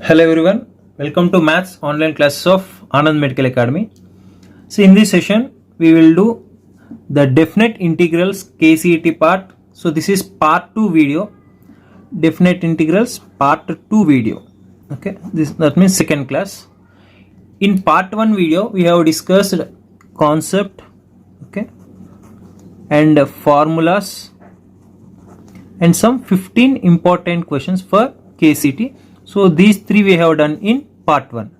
Hello everyone, welcome to Maths online classes of Anand Medical Academy. So in this session we will do the definite integrals KCET part. So this is part 2 video, definite integrals part 2 video. Okay, that means second class. In part 1 video we have discussed concept, okay, and formulas and some 15 important questions for KCET. So these three we have done in part 1.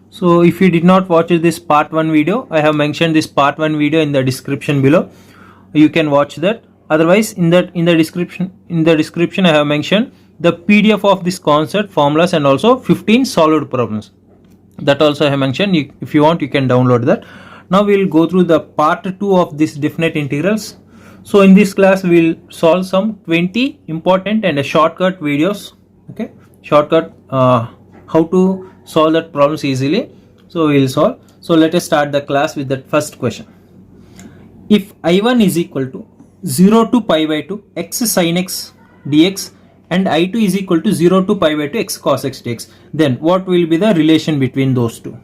So if you did not watch this part 1 video, I have mentioned this part 1 video in the description below. You can watch that. Otherwise in the description I have mentioned the PDF of this concept, formulas and also 15 solved problems. That also I have mentioned. If you want you can download that. Now we will go through the part 2 of this definite integrals. So in this class we will solve some 20 important and a shortcut videos. Okay, shortcut how to solve that problems easily. So we will solve. So let us start the class with that first question. If I1 is equal to 0 to pi by 2 x sin x dx and I2 is equal to 0 to pi by 2 x cos x dx, then what will be the relation between those two?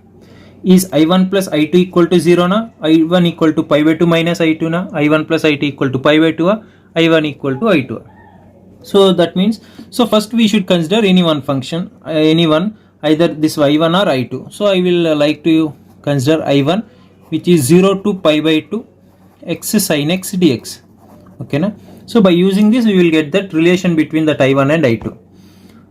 Is I1 plus I2 equal to 0 na? I1 equal to pi by 2 minus I2 na? I1 plus I2 equal to pi by 2 na? I1 equal to I2. So that means, so first we should consider any one function, either this I1 or I2. So I will like to consider I1 which is 0 to pi by 2 x sin x dx. Okay na? So by using this we will get that relation between that I1 and I2.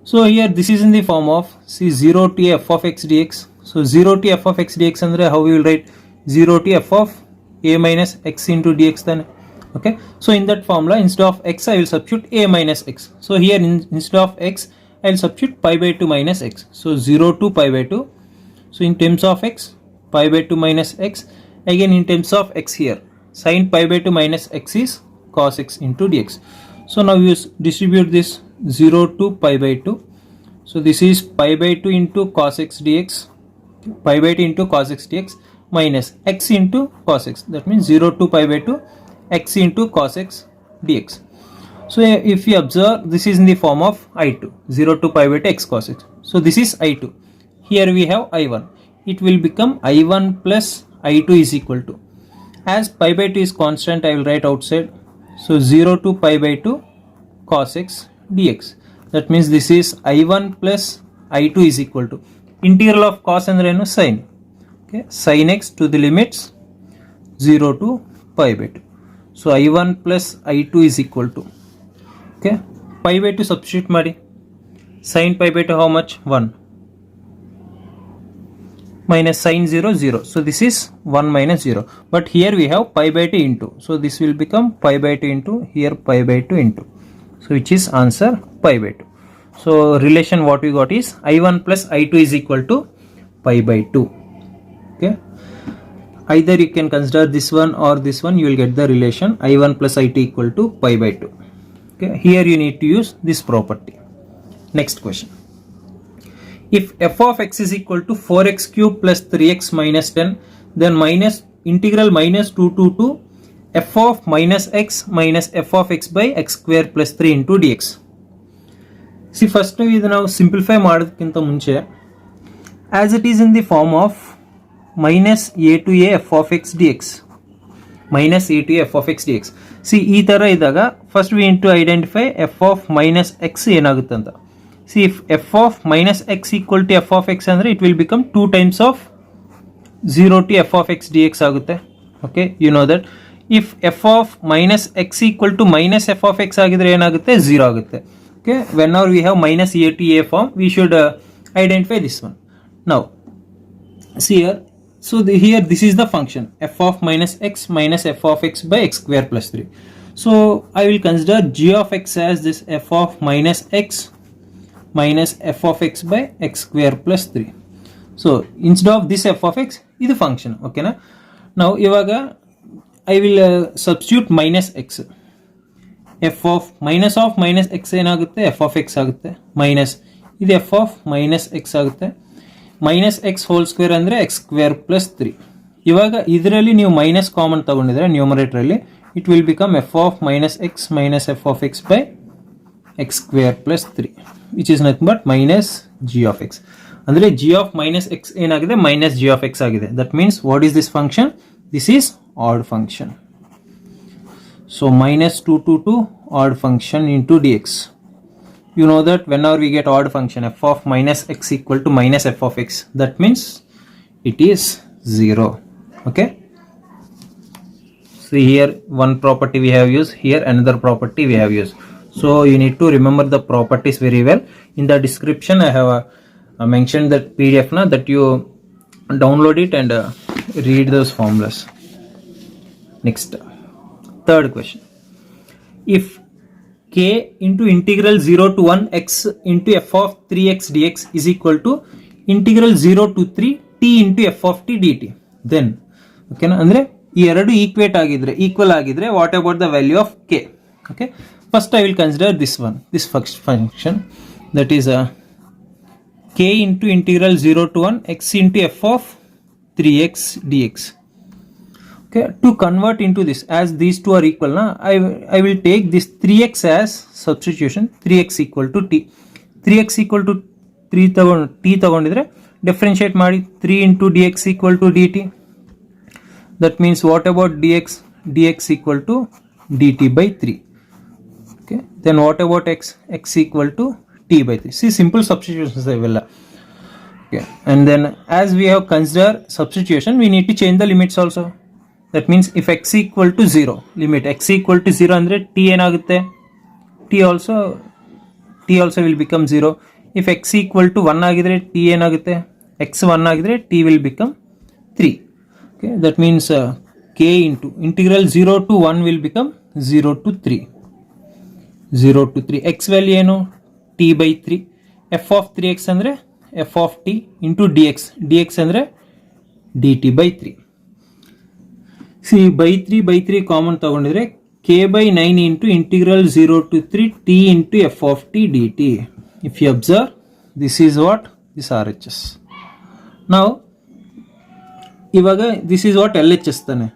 So here this is in the form of, see, 0 to f of x dx. So 0 to f of x dx andre how we will write 0 to f of a minus x into dx then. Okay, so in that formula instead of x I will substitute a minus x. So here instead of x I will substitute pi by 2 minus x. So 0 to pi by 2. So in terms of x, pi by 2 minus x. Again in terms of x here, sin pi by 2 minus x is cos x into dx. So now you distribute this 0 to pi by 2. So this is pi by 2 into cos x dx, pi by 2 into cos x dx minus x into cos x. That means 0 to pi by 2 x into cos x dx. So if you observe, this is in the form of I2, 0 to pi by 2 x cos x. So this is I2. Here we have I1. It will become I1 plus I2 is equal to, as pi by 2 is constant I will write outside. So 0 to pi by 2 cos x dx. That means this is I1 plus I2 is equal to integral of cos and sin. Okay, sin x to the limits 0 to pi by 2. So I1 plus I2 is equal to, okay, pi by 2 substitute madi, sin pi by 2 how much? 1 minus sin 0 0. So this is 1 minus 0, but here we have pi by 2 into, so this will become pi by 2 into, here pi by 2 into, so which is answer pi by 2. So relation what we got is I1 plus I2 is equal to pi by 2. Okay, either you can consider this one or this one, you will get the relation I1 plus I2 equal to pi by 2. Okay, here you need to use this property. Next question. If f of x is equal to 4x cube plus 3x minus 10, then minus integral minus 2 to 2 f of minus x minus f of x by x square plus 3 into dx. See, first ನಾವು simplify ಮಾಡೋದಕ್ಕಿಂತ ಮುಂಚೆ, as it is in the form of minus a to a f of x dx, minus a to a f of x dx. See, ಈ ತರ ಇದ್ದಾಗ first we need to identify f of minus x ಏನಾಗುತ್ತೆ ಅಂತ. See, if f of minus x equal to f of x ಅಂದ್ರೆ it will become 2 times of 0 to f of x dx ಆಗುತ್ತೆ. Okay, you know that. If f of minus x equal to minus f of x ಆಗಿದ್ರೆ ಏನಾಗುತ್ತೆ? 0 ಆಗುತ್ತೆ. Okay, whenever we have minus a to a form we should identify this one. Now see here, so here this is the function f of minus x minus f of x by x square plus 3. So I will consider g of x as this f of minus x minus f of x by x square plus 3. So instead of this f of x, is the function. Okay na? Now ivaga I will substitute minus x. f of minus x ಏನಾಗುತ್ತೆ? f of x ಆಗುತ್ತೆ, minus ಇದು f of minus x ಆಗುತ್ತೆ, minus x whole square ಅಂದ್ರೆ x square plus 3. ಇವಾಗ ಇದರಲ್ಲಿ ನೀವು minus common ತಗೊಂಡಿದ್ರೆ numerator ಅಲ್ಲಿ it will become f of minus x minus f of x by x square plus 3. which is nothing but minus g of x. Andre g of minus x enagide minus g of x agide. That means what is this function? This is odd function. So minus 2 to 2 odd function into dx. You know that whenever we get odd function f of minus x equal to minus f of x, that means it is 0. Okay. See here one property we have used, here another property we have used. So you need to remember the properties very well. In the description I have mentioned that PDF na, that you download it and read those formulas. Next, third question. If k into integral 0 to 1 x into f of 3x dx is equal to integral 0 to 3 t into f of t dt, then okay na, andre ಈ ಎರಡು equal ಆಗಿದ್ರೆ what about the value of k? Okay, first I will consider this first function, that is k into integral 0 to 1 x into f of 3x dx. Okay, to convert into this, as these two are equal na, I will take this 3x as substitution, 3x equal to t. 3x equal to 3 t ತಗೊಂಡಿದ್ರೆ differentiate ಮಾಡಿ 3 into dx equal to dt. That means what about dx? Dx equal to dt by 3. Okay, then what about x? X equal to t by 3. See, simple substitutions avella. Okay, and then as we have considered substitution, we need to change the limits also. That means if x equal to 0, limit x equal to 0 andre t enagutte? T also will become 0. If x equal to 1 agidre t enagutte? X 1 agidre t will become 3. Okay, that means k into integral 0 to 1 will become 0 to 3. 0 to 3. X value eno? T by 3. F of 3x andre f of t into dx. Dx andre dt by 3. See, by 3 common ತಗೊಂಡಿದ್ರೆ k by 9 into integral 0 to 3 t into f of t dt. If you observe, this is what? This RHS. Now, ಇವಾಗ this is what LHS ತಾನೆ.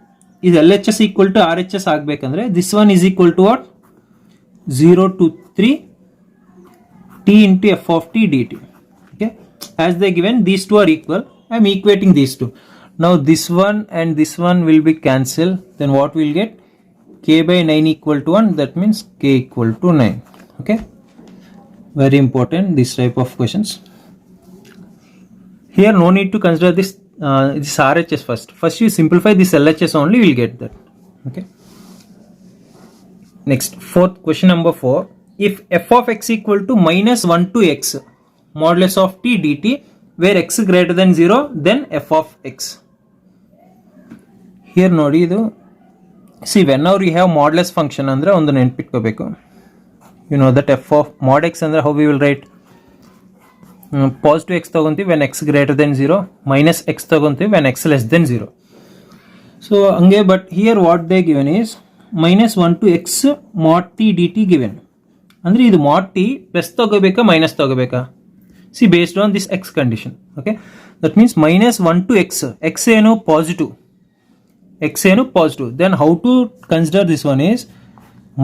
ಇದು LHS equal to RHS ಆಗಬೇಕಂದ್ರೆ this one is equal to what? 0 to 3 t into f of t dt. Okay, as they given, these two are equal. I am equating these two. Now this one and this one will be cancelled. Then what we'll get? K by 9 equal to 1. That means k equal to 9. Okay, very important, this type of questions. Here no need to consider this RHS first. First you simplify this LHS only, we'll get that. Okay. Next, fourth question number 4. If f of x equal to minus 1 to x modulus of t dt, where x greater than 0, then f of x. Here ನೋಡಿ ಇದು, see, whenever we have modulus function ಅಂದ್ರೆ ಒಂದು ನೆನಪಿಟ್ಕೋಬೇಕು. You know that f of mod x ಅಂದ್ರೆ how we will write? Positive x ತಗೊಂತೀವಿ when x greater than 0, minus x ತಗೊಂತೀವಿ when x less than 0. So ಹಂಗೆ, but here what they given is minus 1 to x mod t dt given. ಅಂದ್ರೆ ಇದು mod t plus ತಗೋಬೇಕಾ minus ತಗೋಬೇಕಾ? See, based on this x condition. Okay, that means minus 1 to x. X ಏನು positive. X ಏನು positive. Then how to consider this one is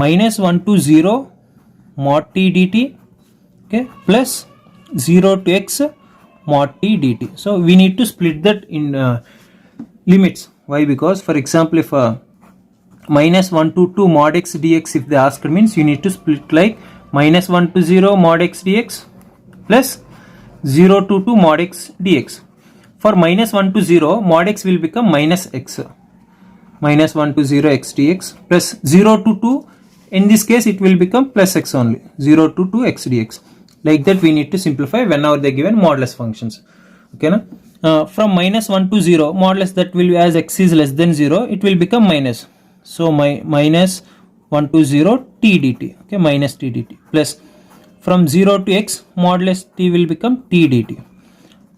minus 1 to 0 mod t dt. Okay, plus 0 to x mod t dt. So we need to split that in limits. Why? Because for example, if minus 1 to 2 mod x dx, if they ask, means you need to split like minus 1 to 0 mod x dx plus 0 to 2 mod x dx. For minus 1 to 0, mod x will become minus x. Minus 1 to 0 x dx plus 0 to 2. In this case, it will become plus x only. 0 to 2 x dx. Like that, we need to simplify whenever they given modulus functions. Okay, na? From minus 1 to 0, modulus that will be, as x is less than 0, it will become minus. So minus 1 to 0 t dt. Okay, minus t dt plus from 0 to x, modulus t will become t dt.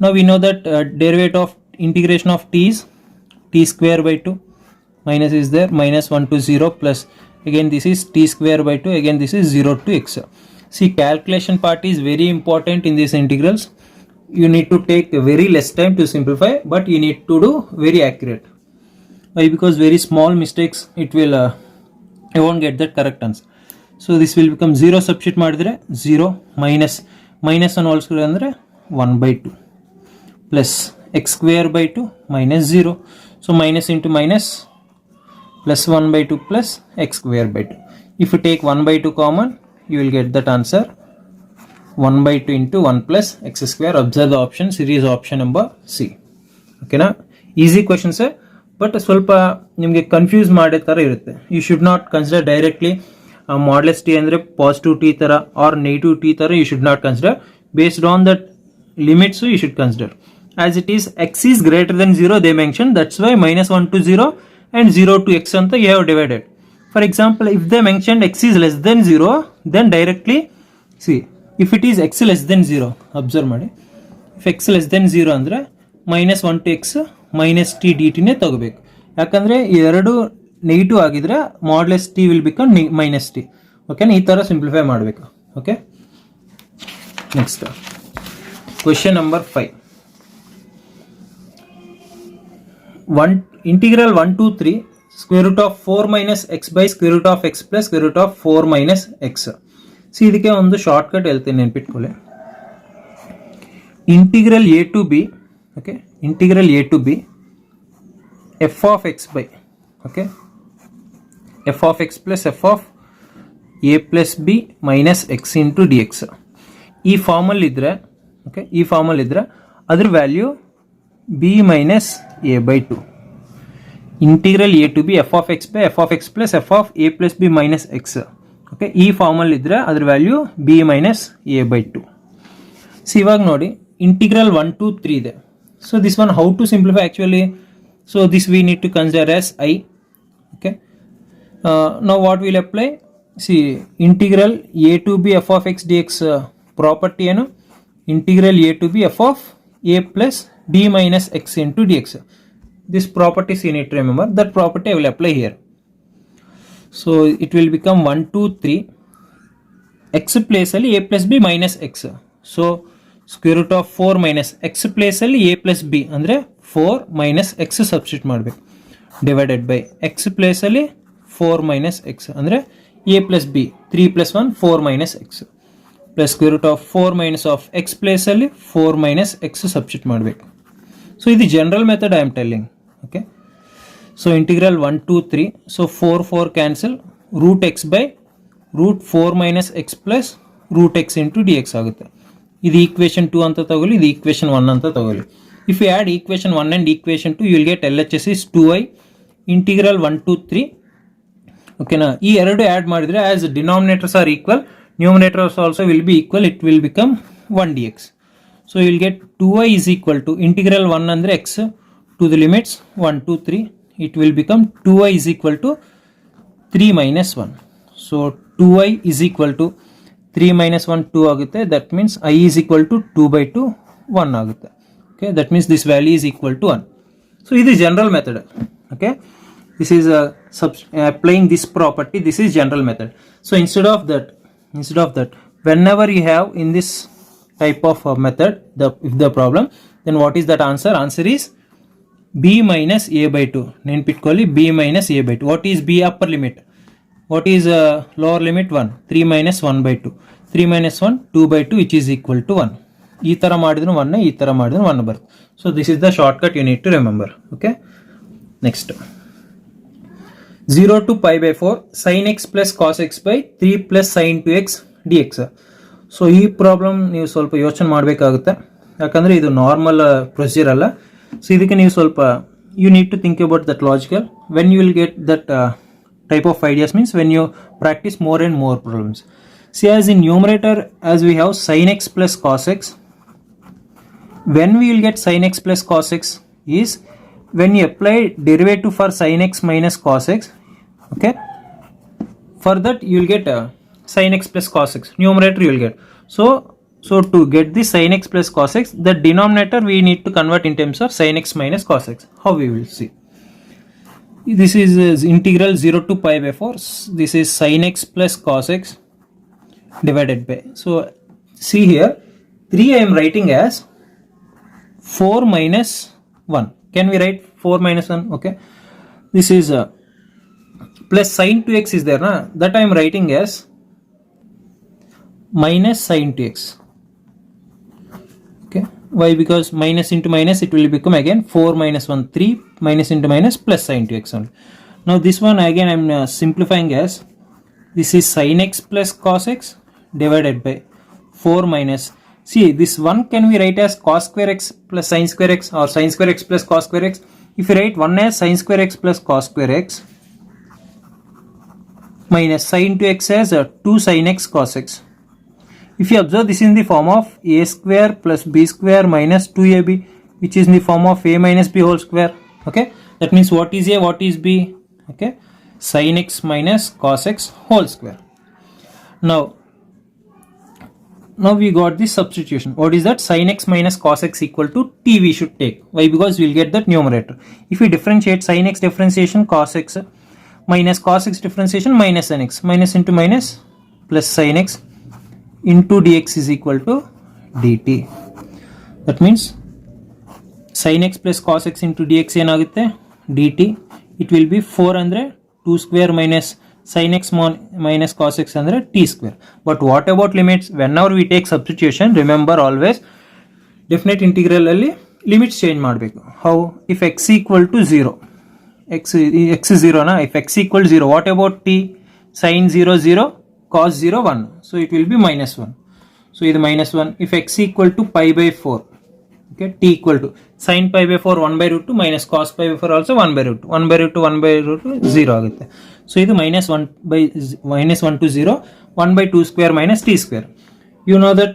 Now we know that derivative of integration of t is t square by 2. Minus is there, minus 1 to 0 plus again this is t square by 2, again this is 0 to x. See, calculation part is very important in these integrals. You need to take very less time to simplify, but you need to do very accurate. Why? Because very small mistakes, it will you won't get that correct answer. So this will become 0, substitute madidre 0 minus minus 1 whole square ಅಂದರೆ 1/2 plus x square by 2 minus 0. So minus into minus plus 1/2 plus x square by 2. If you take 1/2 common, you will get that answer 1/2 into 1 plus x square. Observe the options. It is option number C. Okay na? Easy question sir, but ಸ್ವಲ್ಪ ನಿಮಗೆ confuse ಮಾಡೋ ಥರ ಇರುತ್ತೆ. You should not consider directly modulus t ಅಂದರೆ positive t ಥರ or negative t ಥರ you should not consider. Based on that limits you should consider. As it is x is greater than 0 they mentioned, that's why minus 1 to 0 and 0 to x anta you have divided. For example, if they mentioned x is less than 0, then directly see, if it is x less than 0, observe ಮಾಡಿ, if x less than 0 ಅಂದರೆ minus 1 to x minus t dt ನೇ ತಗೋಬೇಕು. ಯಾಕಂದರೆ ಎರಡು negative ಆಗಿದ್ರೆ ಮಾಡ್ಲೆಸ್ t will become minus t. ಓಕೆನಾ? ಈ ಥರ ಸಿಂಪ್ಲಿಫೈ ಮಾಡಬೇಕು. Okay, next question number 5. Integral 1 to 3 square root of 4 minus x by square root of x plus square root of 4 minus x. See, ಇದಕ್ಕೆ ಒಂದು ಶಾರ್ಟ್ ಕಟ್ ಹೇಳ್ತೀನಿ, ನೆನಪಿಟ್ಕೊಳ್ಳಿ. Integral a to b, okay, integral a to b f of x by, okay, f of x plus f of a plus b minus x into dx. ಈ ಫಾರ್ಮಲ್ಲಿ ಇದ್ರೆ, okay, ಈ ಫಾರ್ಮಲ್ಲಿ ಇದ್ರೆ ಅದ್ರ value b minus a by 2. Integral a to b f of x by f of x plus f of a plus b minus x. Okay, ಈ ಫಾರ್ಮಲ್ಲಿ ಇದ್ರೆ ಅದ್ರ value b minus a by 2. So ಇವಾಗ ನೋಡಿ, integral 1 to 3 ಇದೆ. So this one how to simplify actually. So this we need to consider as i. Okay, ನಾವು what will apply, see integral a to b f of x dx property ಏನು, integral a to b f of a plus b minus x into dx. This properties you need to remember. That property I will apply here. So it will become 1 2 3 x place ಅಲ್ಲಿ a plus b minus x. So square root of 4 minus x place ಅಲ್ಲಿ a plus b ಅಂದರೆ 4 minus x substitute ಮಾಡಬೇಕು, divided by x place ಅಲ್ಲಿ 4 minus x ಅಂದರೆ a plus b 3 plus 1 4 minus x plus square root of 4 minus of x place ಅಲ್ಲಿ 4 minus x substitute ಮಾಡಬೇಕು. So ಇದು general method I am telling. Okay, so integral 1 2 3, so 4 4 cancel, root x by root 4 minus x plus root x into d x ಆಗುತ್ತೆ. ಇದು equation 2 ಅಂತ ತಗೊಳ್ಳಿ, ಇದು equation 1 ಅಂತ ತಗೊಳ್ಳಿ. If you add equation 1 and equation 2 you will get L H S is 2i integral 1 2 3. ಓಕೆನಾ? ಈ ಎರಡು ಆ್ಯಡ್ ಮಾಡಿದರೆ as denominators are equal, numerators also will be equal, it will become 1 dx. So you will get 2i is equal to integral 1 under x to the limits 1 2 3, it will become 2i is equal to 3 minus 1. So 2i is equal to 3 minus 1 2 ಆಗುತ್ತೆ. That means I is equal to 2 by 2 1 ಆಗುತ್ತೆ. Okay, that means this value is equal to 1. So this is general method. Okay, this is applying this property, this is general method. So instead of that whenever you have in this type of method, if the problem, then what is that answer? Answer is b minus a by 2. ನೆನ್ಪಿಟ್ಕೊಳ್ಳಿ, b minus a by 2. What is b? Upper limit. What is lower limit? 1. 3 minus 1 by 2. 3 minus 1 2 by 2 which is equal to 1. ಈ ಥರ ಮಾಡಿದ್ರು 1, ಈ ಥರ ಮಾಡಿದ್ರು 1 ಬರುತ್ತೆ. So this is the shortcut you need to remember. Okay, next 0 to pi by 4 sin x plus cos x by 3 plus sin 2x dx. So ಈ problem ನೀವು ಸ್ವಲ್ಪ ಯೋಚನೆ ಮಾಡಬೇಕಾಗುತ್ತೆ, ಯಾಕಂದರೆ ಇದು ನಾರ್ಮಲ್ ಪ್ರೊಸೀಜರ್ ಅಲ್ಲ. ಸೊ ಇದಕ್ಕೆ ನೀವು ಸ್ವಲ್ಪ you need to think about that logical when you will get that type of ideas, means when you practise more and more problems. See as in numerator as we have sin x plus cos x, when we will get sin x plus cos x is when you apply derivative for sin x minus cos x. Okay, for that you will get sin x plus cos x, numerator you will get. So to get this sin x plus cos x, the denominator we need to convert in terms of sin x minus cos x. How we will see? This is integral 0 to pi by 4. This is sin x plus cos x divided by. So see here 3 I am writing as 4 minus 1. Can we write 4 minus 1? Okay, this is plus sin 2x is there na, that I am writing as minus sin 2x. Why? Because minus into minus, it will become again 4 minus 1, 3, minus into minus, plus sin to x only. Now this one again I am simplifying as, this is sin x plus cos x divided by 4 minus, see this one can we write as cos square x plus sin square x, or sin square x plus cos square x. If you write one as sin square x plus cos square x minus sin to x as 2 sin x cos x. If you observe, this is in the form of a square plus b square minus 2ab, which is in the form of a minus b whole square. Okay, that means what is a, what is b? Okay, sin x minus cos x whole square. Now we got this substitution. What is that? Sin x minus cos x equal to t we should take. Why? Because we will get that numerator. If we differentiate, sin x differentiation cos x minus cos x differentiation minus sin x, minus into minus plus sin x into dx is equal to dt. That means sin x plus cos x into dx ಏನಾಗುತ್ತೆ dt. It will be 4 ಅಂದ್ರೆ 2 square minus sin x minus cos x ಅಂದ್ರೆ t square. But what about limits? Whenever we take substitution, remember always definite integral ಅಲ್ಲಿ limits change ಮಾಡಬೇಕು. How? If x equal to 0, x is 0 na, if x equal to 0, what about t? Sin 0 0, cos 0 1, so it will be minus 1. So ಇದು minus 1. If x equal to pi by 4, okay, t equal to sin pi by 4 1 by root 2 minus cos pi by 4 also 1 by root 2, 1 by root 2 1 by root 2 0 ಆಗುತ್ತೆ. So ಇದು minus 1 to 0, 1 by 2 square minus t square. You know that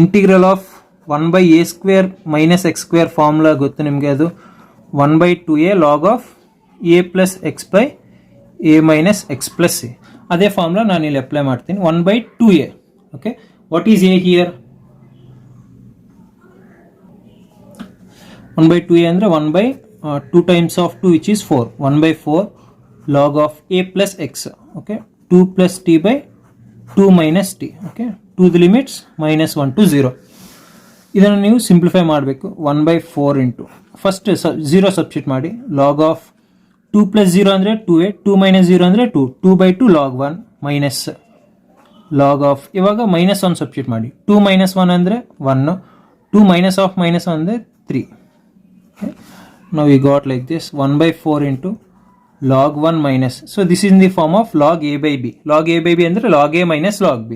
integral of 1 by a square minus x square formula ಗೊತ್ತು ನಿಮಗೆ, ಅದು 1 by 2a log of a plus x by a minus x plus a. ಅದೇ formula ನಾನು ಇಲ್ಲಿ apply ಮಾಡ್ತೀನಿ. 1 by 2a. Okay, what is a here? 1 by 2a ಅಂದರೆ 1 by 2 times of 2 which is 4. 1 by 4 log of a plus x. Okay, 2 plus t by 2 minus t. Okay, to the limits minus 1 to 0. ಇದನ್ನು ನೀವು simplify ಮಾಡಬೇಕು. 1 by 4 into first 0 substitute ಮಾಡಿ. Log of 2 plus 0 ಅಂದರೆ 2a, 2 minus 0 ಅಂದರೆ 2, 2 by 2 log 1 minus log of, ಇವಾಗ minus 1 substitute ಮಾಡಿ. 2 minus 1 ಅಂದರೆ 1, 2 minus of minus 1 ಅಂದರೆ 3. Okay. Now we got like this, 1 by 4 into log 1 minus, so this is in the form of log a by b. Log a by b ಅಂದರೆ log a minus log b.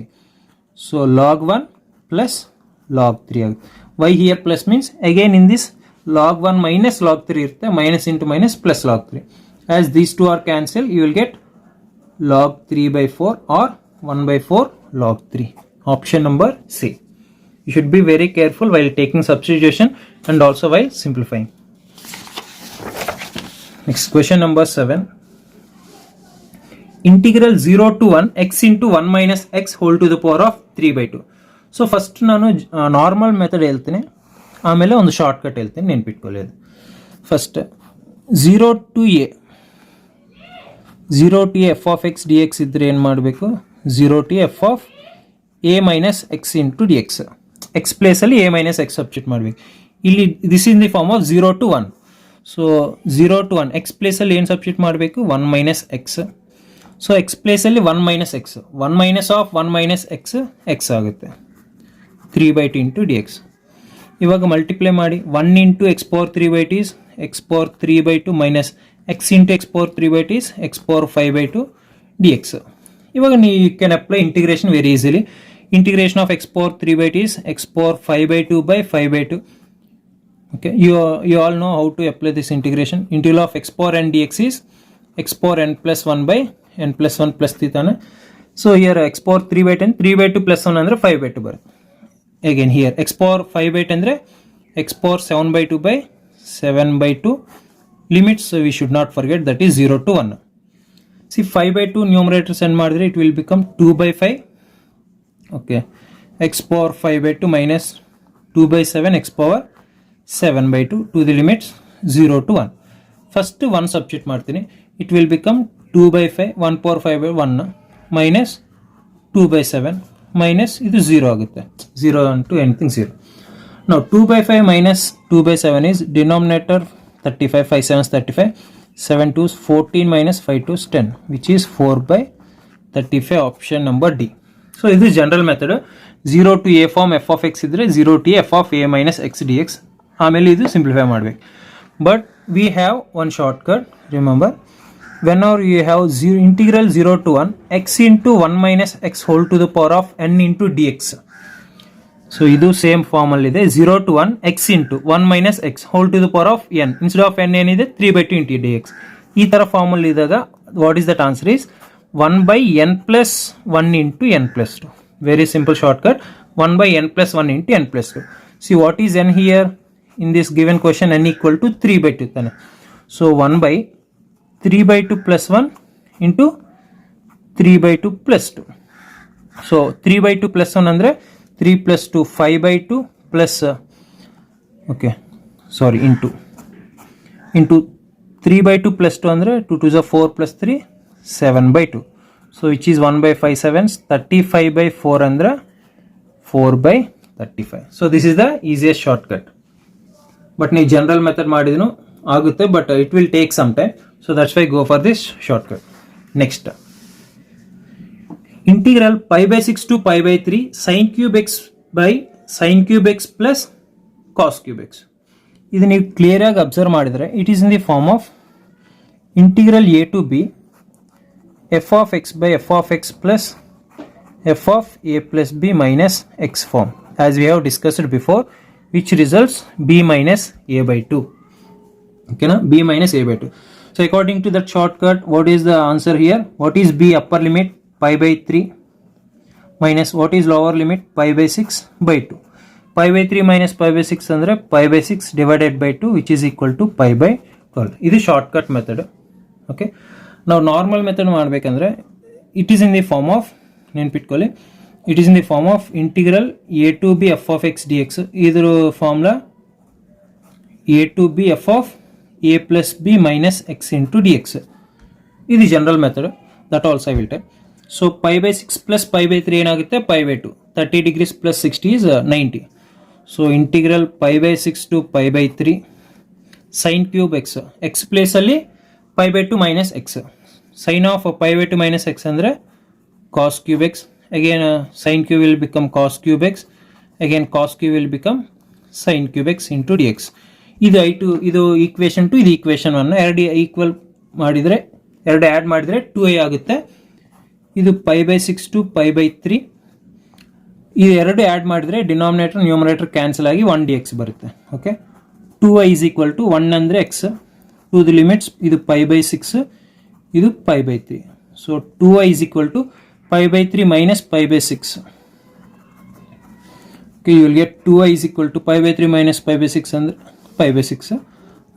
So log 1 plus log 3 ಆಗುತ್ತೆ. Why here plus means again in this log 1 minus log 3 ಇರುತ್ತೆ, minus into minus plus log 3. As these two are cancelled, you will get log 3 by 4 or 1 by 4 log 3. Option number C. You should be very careful while taking substitution and also while simplifying. Next, question number 7. Integral 0 to 1 x into 1 minus x whole to the power of 3 by 2. So first ನಾನು normal method ಹೇಳ್ತೀನಿ, ಆಮೇಲೆ ಒಂದು shortcut ಹೇಳ್ತೀನಿ, ನೆನ್ಪಿಟ್ಕೊಳ್ಳಿ. First 0 to a f of x dx ಇದ್ರೆ ಏನು ಮಾಡಬೇಕು? 0 to f of a minus x into dx. x ಪ್ಲೇಸಲ್ಲಿ a minus x ಸಬ್ಸ್ಟಿಟ್ಯೂಟ್ ಮಾಡಬೇಕು. ಇಲ್ಲಿ this in the form of 0 to 1. ಸೊ 0 to 1 x ಪ್ಲೇಸಲ್ಲಿ ಏನು ಸಬ್ಸ್ಟಿಟ್ಯೂಟ್ ಮಾಡಬೇಕು? 1 minus x. ಸೊ x ಪ್ಲೇಸಲ್ಲಿ 1 minus x, 1 minus of 1 minus x x ಆಗುತ್ತೆ. 3 by 2 into dx. ಇವಾಗ ಮಲ್ಟಿಪ್ಲೈ ಮಾಡಿ. 1 into x power 3 by 2 is x power 3 by 2 minus x into x power 3 by 2 is x power 5 by 2 dx. ಇವಾಗ you can apply integration very easily. Integration of x power 3 by 2 is x power 5 by 2 by 5 by 2. Okay, you all know how to apply this integration. Integral of x power n dx is x power n plus 1 by n plus 1 plus theta. So here x power 3 by 10, 3 by 2 plus 1 ಅಂದರೆ 5 by 2 ಬರುತ್ತೆ. Again here x power 5 by 10 ಅಂದರೆ x power 7 by 2 by 7 by 2. Limits we should not forget, that is 0 to 1. See 5 by 2 numerator send ಮಾಡಿದ್ರೆ it will become 2 by 5. Okay, x power 5 by 2 minus 2 by 7 x power 7 by 2 to the limits 0 to 1. First 1 substitute ಮಾಡ್ತೀನಿ. It will become 2 by 5, 1 power 5 by 1 minus 2 by 7 minus ಇದು 0 ಆಗುತ್ತೆ. 0 into anything 0. Now 2 by 5 minus 2 by 7 is denominator 35, 5 7 is 35, 7 2 is 14 minus 5 2 is 10, which is 4 by 35. Option number D. So this is general method. 0 to a form f of x ಇದ್ದರೆ 0 to f of a minus x d x. ಆಮೇಲೆ ಇದು simplify ಮಾಡಬೇಕು. But we have one shortcut. Remember, when are you have integral 0 to 1 x into 1 minus x whole to the power of n into d x. So ಇದು same ಫಾರ್ಮಲ್ಲಿದೆ. 0 to 1 x into 1 minus x whole to the power of n. Instead of N ಏನಿದೆ 3/2 into d X. ಈ ಥರ ಫಾರ್ಮಲ್ಲಿ ಇದ್ದಾಗ what is that answer is 1/n plus 1 into n plus 2. Very simple shortcut. 1/n plus 1 into n plus 2. See what is n here in this given question? n equal to 3/2. So 1/3/2 plus 1 into 3/2 plus 2. So 3/2 plus 1 andre 3 plus 2 5/2 plus into 3/2 plus 2 andre 2 2s are 4 plus 3 7/2. So which is 1/5 sevens, 35/4 andre 4/35. So this is the easiest shortcut. But ನೀವು general method ಮಾಡಿದ್ರೂ ಆಗುತ್ತೆ, but it will take some time. So that's why go for this shortcut. Next integral π/6 to π/3 sin cube x by sin cube x plus cos cube x. ಇದು ನೀವು clear ಆಗಿ observe ಮಾಡಿದ್ರೆ it is in the form of integral a to b f of x by f of x plus f of a plus b minus x form, as we have discussed before, which results b minus a by 2. Okay, na? B minus a by 2. So according to that shortcut, what is the answer here? What is b upper limit? π/3 minus what is lower limit? π/6 by 2. π/3 minus π/6 andre π/6 divided by 2, which is equal to π/12. ಇದು shortcut method. Okay, ನಾವು normal method ಮಾಡಬೇಕಂದ್ರೆ it is in the form of, ನೆನ್ಪಿಟ್ಕೊಳ್ಳಿ, it is in the form of integral a to b f of x dx. ಇದ್ರ formula a to b f of a plus b minus x into dx. ಇದು general method. That also I will take. So π/6 plus π/3 ಏನಾಗುತ್ತೆ? π/2. 30 degrees plus 60 is 90. ಸೊ integral π/6 to π/3 sin cube x, x place ಅಲ್ಲಿ π/2 minus x. Sin of π/2 minus x andre cos cube x. Again sin cube will become cos cube x. Again cos cube will become sin cube x into dx. ಇದು equation 2, ಇದು equation 1. ಎರಡು equal ಮಾಡಿದರೆ, ಎರಡು add ಮಾಡಿದರೆ 2a ಆಗುತ್ತೆ. ಇದು π/6 to π/3. ಇದು ಎರಡು ಆ್ಯಡ್ ಮಾಡಿದರೆ ಡಿನಾಮಿನೇಟರ್ ನ್ಯೂಮರೇಟರ್ ಕ್ಯಾನ್ಸಲ್ ಆಗಿ 1 dx ಬರುತ್ತೆ. Okay, 2y is equal to 1 ಅಂದರೆ x to the limits. ಇದು π/6, ಇದು π/3. So 2y is equal to π/3 minus π/6. Okay, you will get 2y is equal to π/3 minus π/6 and π/6.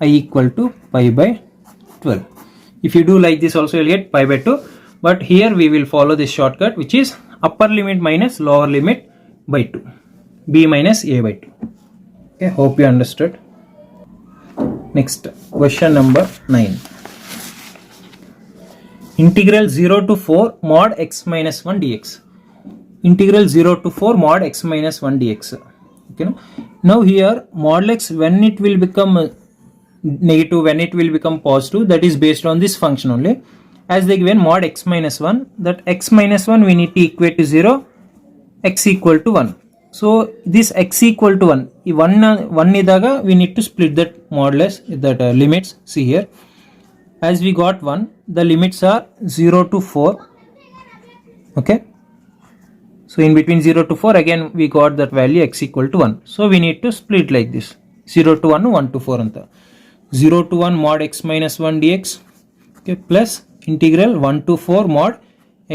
I equal to π/12. If you do like this also, you will get π/2. But here we will follow this shortcut, which is upper limit minus lower limit by 2, b minus a by 2. Okay, hope you understood. Next, question number 9. Integral 0 to 4 mod x minus 1 dx. Integral 0 to 4 mod x minus 1 dx. Okay, now here mod x, when it will become negative, when it will become positive, that is based on this function only. As they given mod x minus 1, that x minus 1 we need to equate to 0, x equal to 1. So this x equal to 1, 1 idaga we need to split that modulus, that limits. See here, as we got 1, the limits are 0 to 4. Okay, so in between 0 to 4 again we got that value x equal to 1. So we need to split like this, 0 to 1, 1 to 4 anta. 0 to 1 mod x minus 1 dx. Okay, plus integral 1 to 4 mod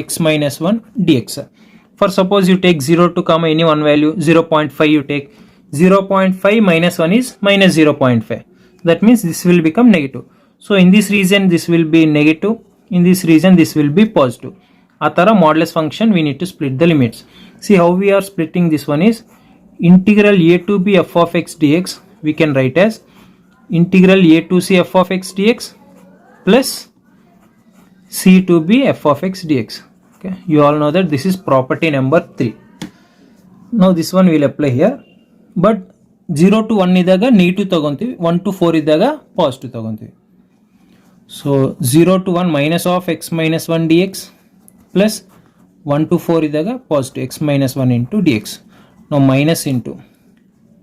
x minus 1 dx. For suppose you take 0 to comma any one value, 0.5 you take, 0.5 minus 1 is minus 0.5. That means this will become negative. So in this region this will be negative, in this region this will be positive. Atara modulus function we need to split the limits. See how we are splitting this one is integral a to b f of x dx. We can write as integral a to c f of x dx plus c to b f of x dx. Okay, you all know that this is property number 3. Now this one will apply here, but 0 to 1 idaga negative tagontivi, 1 to 4 idaga positive tagontivi. So 0 to 1 minus of x minus 1 dx plus 1 to 4 ಇದ್ದಾಗ positive x minus 1 into d x. ನಾವು minus into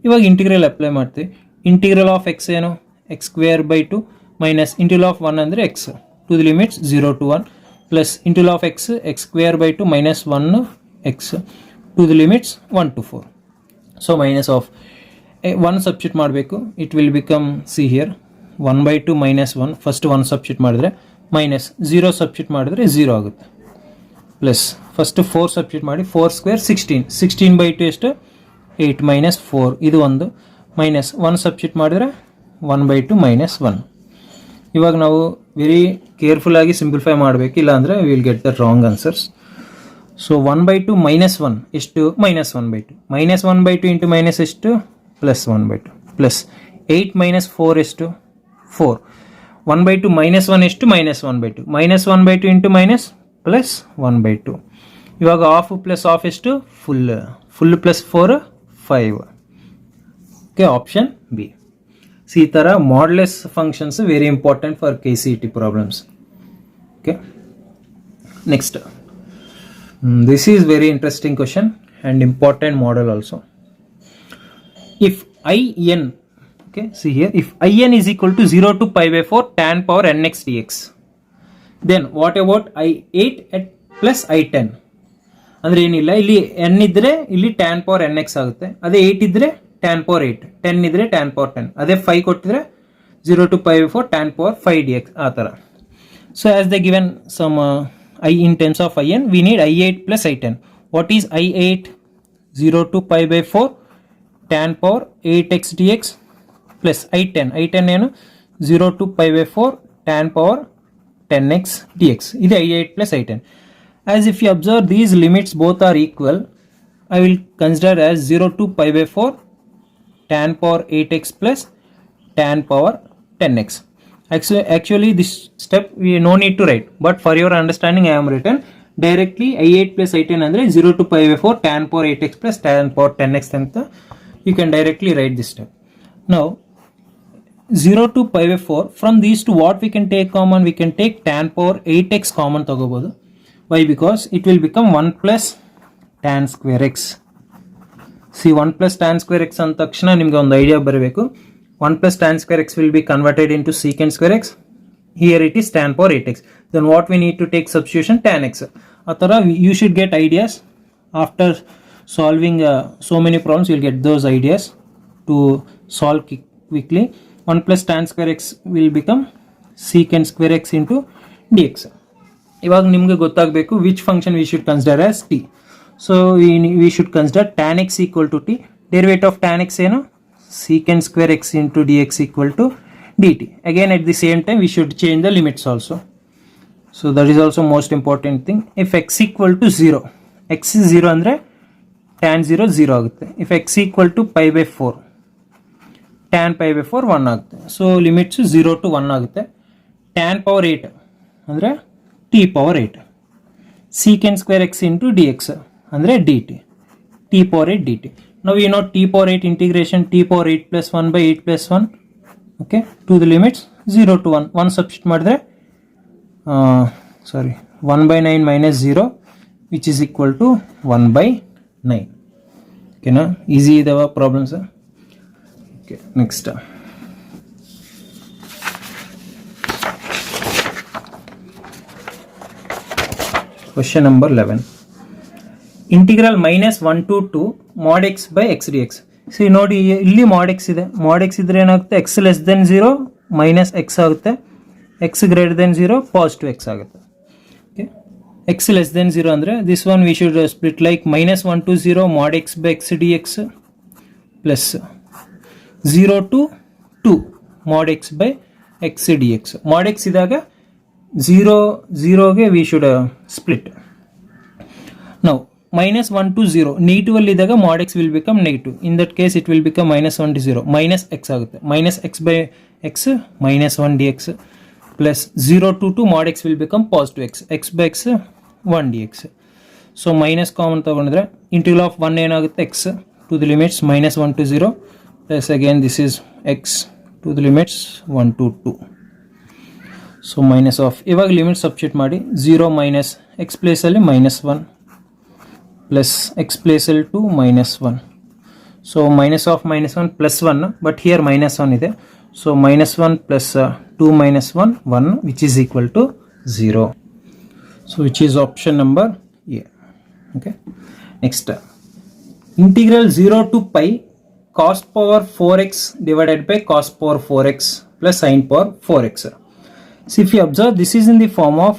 ಇವಾಗ integral apply ಮಾಡ್ತೀವಿ. Integral of x ಏನು x square by 2 minus integral of 1 ಅಂದರೆ x to the limits 0 to 1 plus integral of x x square by 2 minus 1 x to the limits 1 to 4. So minus of 1 substitute ಮಾಡಬೇಕು. It will become see here 1 by 2 minus 1 first 1 substitute ಮಾಡಿದ್ರೆ minus 0 substitute ಮಾಡಿದ್ರೆ 0 ಆಗುತ್ತೆ plus first 4 substitute ಮಾಡಿ 4 square 16 by 2 ಎಷ್ಟು 8 minus 4 ಇದು ಒಂದು minus 1 substitute ಮಾಡಿದ್ರೆ 1 by 2 minus 1. ಇವಾಗ ನಾವು ವೆರಿ ಕೇರ್ಫುಲ್ ಆಗಿ ಸಿಂಪ್ಲಿಫೈ ಮಾಡಬೇಕು, ಇಲ್ಲ ಅಂದರೆ will get the wrong answers. So 1 by 2 minus 1 ಎಷ್ಟು minus 1 by 2 minus 1 by 2 into minus ಎಷ್ಟು ಪ್ಲಸ್ 1 by 2 ಪ್ಲಸ್ 8 ಮೈನಸ್ 4 ಎಷ್ಟು 4. 1 by 2 ಮೈನಸ್ 1 ಎಷ್ಟು minus 1 by 2 minus 1 by 2 into minus plus 1 by 2. ಇವಾಗ of plus of ಎಷ್ಟು full plus 4 5. Okay, option B. ಈ ಥರ modulus functions very important for KCET problems. Okay, next this is very interesting question and important model also. If in, okay, see here, if in is equal to 0 to pi by 4 tan power nx dx, then what about i8 at plus i10? ಅಂದರೆ ಏನಿಲ್ಲ, ಇಲ್ಲಿ n ಇದ್ರೆ ಇಲ್ಲಿ tan power nx ಆಗುತ್ತೆ, ಅದೇ 8 ಇದ್ರೆ tan power 8, 10 ಇದ್ರೆ tan power 10, ಅದೇ 5 ಕೊಟ್ಟಿದ್ರೆ 0 to pi by 4 tan power 5 dx ಆ ಥರ. So as they given some I in terms of in, we need i8 plus i10. What is i8? 0 to pi by 4 tan power 8x dx plus i10 ಏನು 0 to pi by 4 tan power 10x dx. ಇದು i8 plus i10. As if you observe these limits both are equal, I will consider as 0 to pi by 4 tan power 8x plus tan power 10x. Actually this step we no need to write, but for your understanding I am written directly i8 plus i10 andre 0 to pi by 4 tan power 8x plus tan power 10x anta you can directly write this step. Now 0 to pi by 4, from these two what we can take common? We can take tan power 8x common tagobodu. Why? Because it will become 1 plus tan square x. See 1 plus tan square x anta takshana nimge ಒಂದು idea ಬರಬೇಕು. 1 plus tan square x will be converted into secant square x. Here it is tan power 8x. Then what we need to take substitution? Tan x. Atara you should get ideas after solving so many problems. You will get those ideas to solve quickly. 1 plus tan square x will become secant square x into dx. ಇವಾಗ ನಿಮಗೆ ಗೊತ್ತಾಗಬೇಕು which function we should consider as t. So we should consider tan x equal to t. Derivative of tan x ಏನು secant square x into dx equal to dt. Again at the same time we should change the limits also. So that is also most important thing. If x equal to 0, x is 0 andre tan 0 0 ಆಗುತ್ತೆ. If x equal to pi by 4 tan pi by 4 1 ಆಗುತ್ತೆ. So limits 0 to 1 ಆಗುತ್ತೆ. tan power 8 ಅಂದರೆ t power 8 secant square x into dx ಅಂದರೆ dt, t power 8 dt. Now we know t power 8 integration t power 8 plus 1 by 8 plus 1, okay, to the limits 0 to 1. 1 substitute ಮಾಡಿದ್ರೆ 1 by 9 minus 0 which is equal to 1 by 9. Okay, na easy idava problems. Okay, next question number 11. Integral minus 1 to 2 mod x by x dx. C ನೋಡಿ ಇಲ್ಲಿ mod x ಇದೆ, mod x ಇದ್ರೆ ಏನಾಗುತ್ತೆ x less than 0 minus x ಆಗುತ್ತೆ, x greater than 0 positive x ಆಗುತ್ತೆ. Okay, x less than 0 ಅಂದರೆ this one V should split like minus 1 to 0 mod x by x dx plus 0 to 2 mod x by x dx. mod x ಇದ್ದಾಗ 0ಗೆ V should split. ನಾವು minus 1 to 0 negative ಅಲ್ಲಿ ಇದ್ದಾಗ mod x will become negative. In that case it will become minus 1 to 0 minus x ಆಗುತ್ತೆ. minus x by x minus 1 dx plus 0 to 2 mod x will become positive x, x by x 1 dx. So minus common ತಗೊಂಡ್ರೆ integral of 1 ಏನಾಗುತ್ತೆ x to the limits minus 1 to 0 plus again this is x to the limits 1 to 2. So minus of ಇವಾಗ limit substitute ಮಾಡಿ 0 minus x place ಅಲ್ಲಿ minus 1 plus x place L2 minus 1. So minus of minus 1 plus 1, but here minus 1 ide. So minus 1 plus 2 minus 1, 1, which is equal to 0. So which is option number A. Okay. Next, integral 0 to pi cos power 4x divided by cos power 4x plus sin power 4x. So if you observe, this is in the form of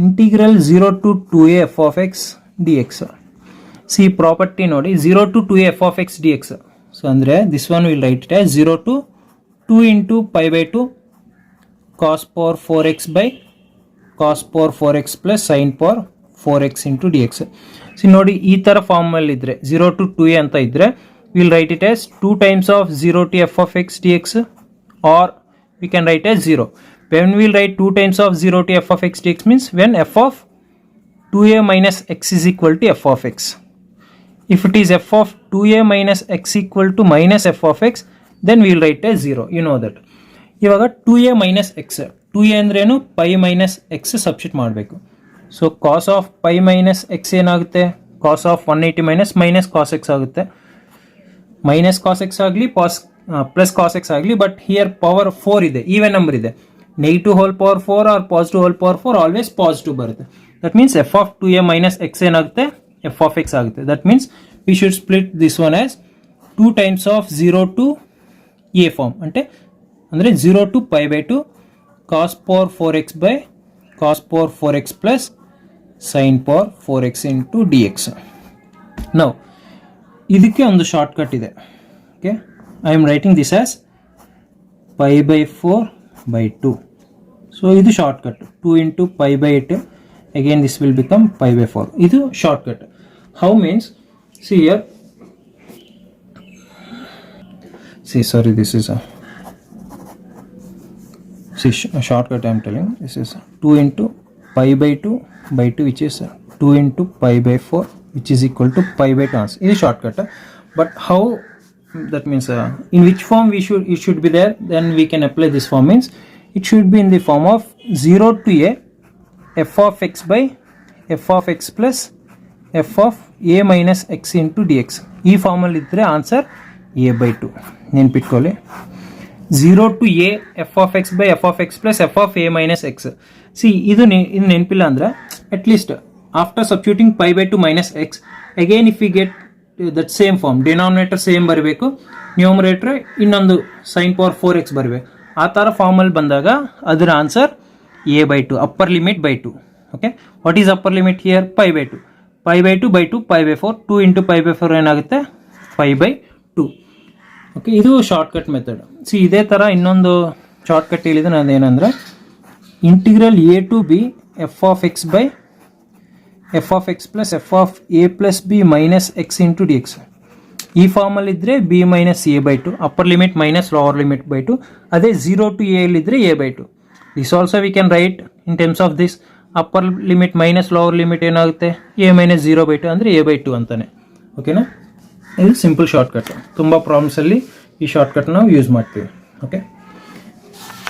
integral 0 to 2a f of x dx. See property nodi 0 to 2a f of x dx. So andre this one will write it as 0 to 2 into pi by 2 cos power 4x by cos power 4x plus sin power 4x into dx. See nodi ee tara form alli idre 0 to 2a anta idre we'll write it as 2 times of 0 to f of x dx, or we can write as 0. When we'll write 2 times of 0 to f of x dx means when f of 2a minus x is equal to f of x. If it is f of 2a minus x equal to minus f of x, then we will write as 0. You know that. ಇವಾಗ 2a minus x, 2a ಅಂದ್ರೇನು pi minus x substitute ಮಾಡಬೇಕು. So cos of pi minus x ಏನಾಗುತ್ತೆ, cos of 180 minus cos x ಆಗುತ್ತೆ. Minus cos x ಆಗಲಿ plus cos x ಆಗಲಿ, but here power 4 ಇದೆ, even number ಇದೆ. Negative whole power 4 or positive whole power 4 always positive ಬರುತ್ತೆ. That means f of 2a minus x ಏನಾಗುತ್ತೆ, f of x ಆಗುತ್ತೆ. That means we should split this one as 2 times of 0 to a form, ಅಂದರೆ 0 to pi by 2 cos power 4x by cos power 4x plus sin power 4x into dx. Now ಇದಕ್ಕೆ ಒಂದು shortcut ಇದೆ. Okay, I am writing this as pi by 4 by 2. So ಇದು shortcut, 2 into pi by 8. Again this will become pi by 4. ಇದು shortcut. How means, see here, see sorry, this is shortcut I am telling. This is 2 into pi by 2 by 2, which is 2 into pi by 4, which is equal to pi by 2. This is shortcut. But how, that means in which form it should be there, then we can apply this form. Means it should be in the form of 0 to a f of x by f of x plus f of a minus x into dx. ಈ ಫಾರ್ಮಲ್ಲಿ ಇದ್ದರೆ answer a by 2. ನೆನ್ಪಿಟ್ಕೊಳ್ಳಿ, 0 to a f of x by f of x plus f of a minus x. C ಇದು ನೆನಪಿಲ್ಲ ಅಂದರೆ at least after substituting pi by 2 minus x, again if we get that same form, denominator same ಬರಬೇಕು, numerator ಇನ್ನೊಂದು sin power 4x ಬರಬೇಕು. ಆ ಥರ ಫಾರ್ಮಲ್ಲಿ ಬಂದಾಗ ಅದರ answer a by 2, upper limit by 2. Okay, what is upper limit here? pi by 2. pi by 2 by 2 pi by 4, 2 into pi by 4 ಏನಾಗುತ್ತೆ, pi by 2. Okay, ಇದು ಶಾರ್ಟ್ಕಟ್ ಮೆಥಡ್. ಸಿ ಇದೇ ಥರ ಇನ್ನೊಂದು ಶಾರ್ಟ್ಕಟ್ ಹೇಳಿದೆ ನಾನು, ಏನಂದರೆ integral a to b f of x by f of x plus f of a plus b minus x into dx. ಈ ಫಾರ್ಮಲ್ಲಿ ಇದ್ದರೆ b minus a by 2, upper limit minus lower limit by 2. ಅದೇ 0 to a ಇದ್ದರೆ a by 2. This also we can right in terms of this, upper limit minus lower limit ಏನಾಗುತ್ತೆ, a minus 0 by 2 ಅಂದರೆ a by 2 ಅಂತಾನೆ. ಓಕೆನಾ, ಇದು simple shortcut. ತುಂಬ ಪ್ರಾಬ್ಲಮ್ಸಲ್ಲಿ ಈ shortcut ನಾವು ಯೂಸ್ ಮಾಡ್ತೀವಿ. Okay,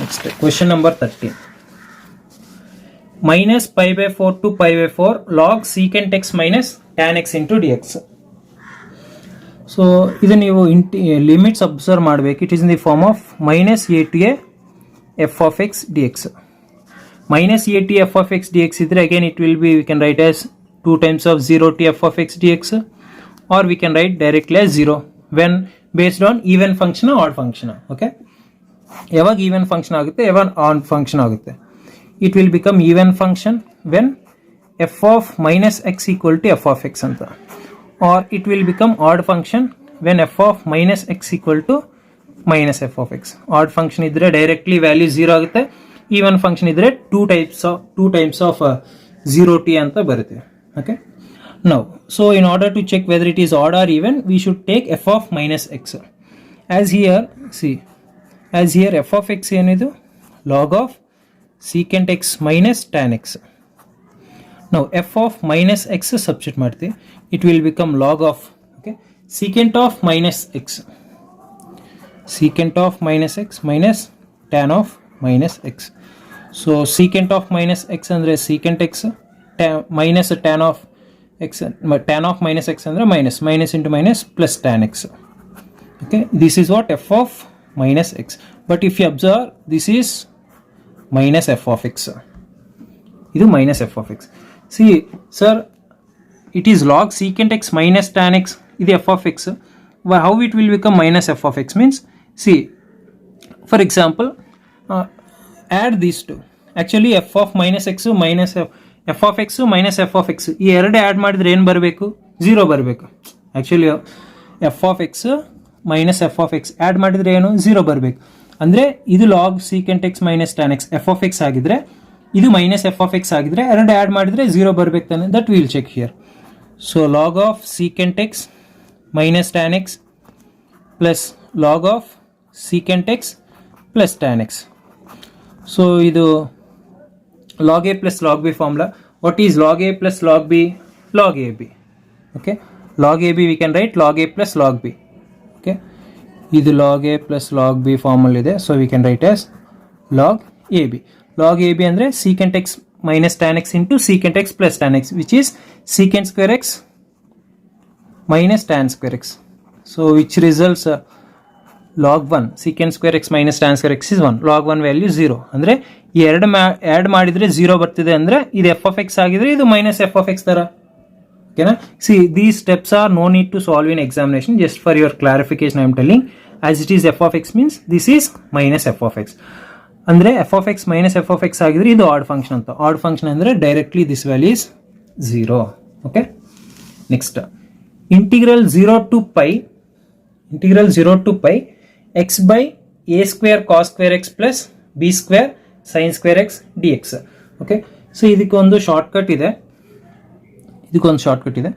next question number 30. minus pi by 4 to pi by 4 log secant x minus tan x into dx. So ಇದು ನೀವು ಲಿಮಿಟ್ಸ್ ಅಬ್ಸರ್ವ್ ಮಾಡಬೇಕು. It is in the form of minus a to a f of x d x. Minus a t f of x d x ಇದ್ರೆ again it will be, we can write as 2 times of 0 to f of x dx, or we can write directly as 0 when based on even function or odd function. Okay, ಯಾವಾಗ even function ಆಗುತ್ತೆ, ಯಾವಾಗ odd function ಆಗುತ್ತೆ. It will become even function when f of minus x equal to f of x ಅಂತ, or it will become odd function when f of minus x equal to minus f of x. odd function ಇದ್ರೆ directly value 0 ಆಗುತ್ತೆ, even function ಇದ್ರೆ 2 times of 0t ಅಂತ ಬರುತ್ತೆ. Okay, now so in order to check whether it is odd or even, we should take f of minus x. As here, see, as here f of x ಏನಿದು log of secant x minus tan x. Now f of minus x substitute ಮಾಡ್ತೀವಿ, it will become log of, okay, secant of minus x, secant of minus x minus tan of minus x. So secant of minus x ಅಂದರೆ secant x minus tan of x, tan of minus x andre minus into minus plus tan x. Okay, this is what f of minus x. But if you observe, this is minus f of x. Idu minus f of x. See, sir, it is log secant x minus tan x. Idu f of x. How it will become minus f of x means, see, for example, add these two. Actually f of minus x minus f of x minus f of x ಈ ಎರಡು add ಮಾಡಿದ್ರೆ ಏನು ಬರಬೇಕು? 0 ಬರಬೇಕು. Actually f of x minus f of x add ಮಾಡಿದರೆ ಏನು? 0 ಬರಬೇಕು. ಅಂದರೆ ಇದು log secant X minus tan X f of x ಆಗಿದ್ರೆ, ಇದು ಮೈನಸ್ f of x ಆಗಿದ್ರೆ ಎರಡು ಆ್ಯಡ್ ಮಾಡಿದರೆ 0 ಬರಬೇಕು ತಾನೆ. That will check here. So log of secant x minus tan x plus log of secant x plus tan x. So idu log a plus log b formula. What is log a plus log b? Log ab. Okay, log ab we can write log a plus log b. Okay, idu log a plus log b formula ide, so we can write as log ab. Log ab andre secant x minus tan x into secant x plus tan x, which is secant square x minus tan square x. So which results log 1 secant square x minus tan square x is 1. Log 1 value 0. ಅಂದರೆ ಈ ಎರಡು add ಮಾಡಿದರೆ 0 ಬರ್ತಿದೆ ಅಂದರೆ ಇದು f of x ಆಗಿದ್ರೆ ಇದು minus f of x ತರ. ಓಕೆನಾ? See these steps are no need to solve in examination. Just for your clarification I am telling, as it is f of x means this is minus f of x. ಅಂದರೆ f of x minus f of x ಆಗಿದ್ರೆ ಇದು odd function ಅಂತ. Odd function ಅಂದರೆ directly this value is 0. Okay, next integral 0 to pi x by a square cos square x plus b square sin square x dx. Okay, so ಇದಕ್ಕೊಂದು shortcut ಇದೆ.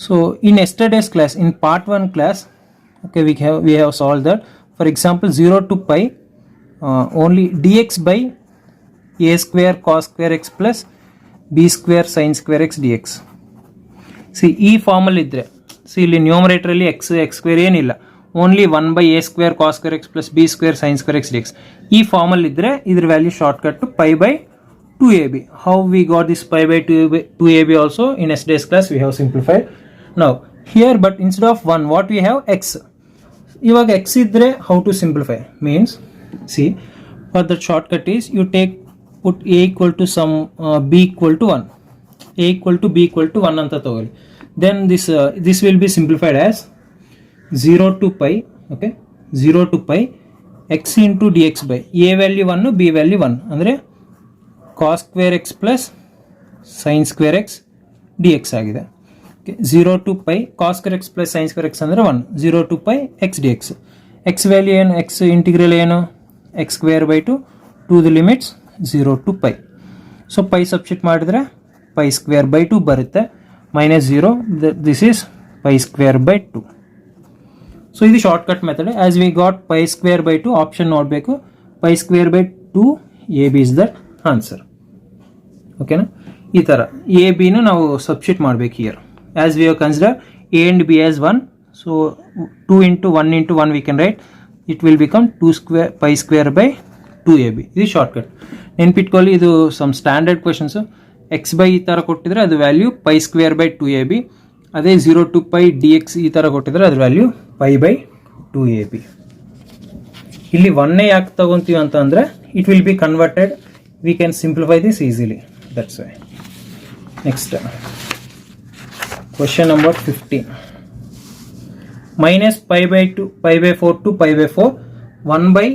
So in yesterday's class, in part 1 class, okay, we have solved that. For example, 0 to pi only dx by a square cos square x plus b square sin square x dx. C ಈ ಫಾರ್ಮಲ್ಲಿ ಇದ್ದರೆ, C ಇಲ್ಲಿ ನ್ಯೂಮರೇಟ್ರಲ್ಲಿ X square ಏನಿಲ್ಲ, only 1 by a square cos square x plus b square sin square x dx. ಈ ಫಾರ್ಮಲ್ಲಿ ಇದ್ದರೆ ಇದ್ರ value shortcut pi by 2ab. How we got this pi by 2ab also in yesterday's class we have simplified. Now here, but instead of 1 what we have x. ಇವಾಗ x ಇದ್ದರೆ how to simplify means, see, for the shortcut is you put a equal to some b equal to 1, a equal to b equal to 1 ಅಂತ ತಗೊಳ್ಳಿ. Then this will be simplified as 0 to pi, okay, 0 to pi x into dx by a value 1 b value 1 ಅಂದರೆ cos square x plus sin square x dx ಆಗಿದೆ. Okay, 0 to pi cos square x plus sin square x ಅಂದರೆ 1, 0 to pi x dx. x value ಏನು? x integral ಏನು? x square by 2 to the limits 0 to pi. So pi substitute ಮಾಡಿದ್ರೆ pi square by 2 ಬರುತ್ತೆ, minus 0, this is pi square by 2. So ಇದು shortcut method. As we got pi square by 2 option ನೋಡಬೇಕು, pi square by 2 ab is that answer. ಓಕೆನಾ? ಈ ಥರ A ಬಿನ ನಾವು substitute ಮಾಡಬೇಕು here. As we have consider a and b as 1, so 2 into 1 into 1 we can write, it will become 2 square pi square by 2ab. ಇದು shortcut. ನೆನ್ಪಿಟ್ಕೊಳ್ಳಿ, ಇದು some standard questions. X by ಈ ಥರ ಕೊಟ್ಟಿದ್ರೆ ಅದು value pi square by 2ab. ಅದೇ 0 to pi dx ಈ ಥರ ಕೊಟ್ಟಿದ್ರೆ ಅದ್ರ ವ್ಯಾಲ್ಯೂ pi by 2ab. ಇಲ್ಲಿ 1 ಯಾಕೆ ತಗೊಂತೀವಿ ಅಂತ ಅಂದರೆ it will B converted, we can simplify this easily, that's why. Next question number 15. minus pi by 4 to pi by 4 1 by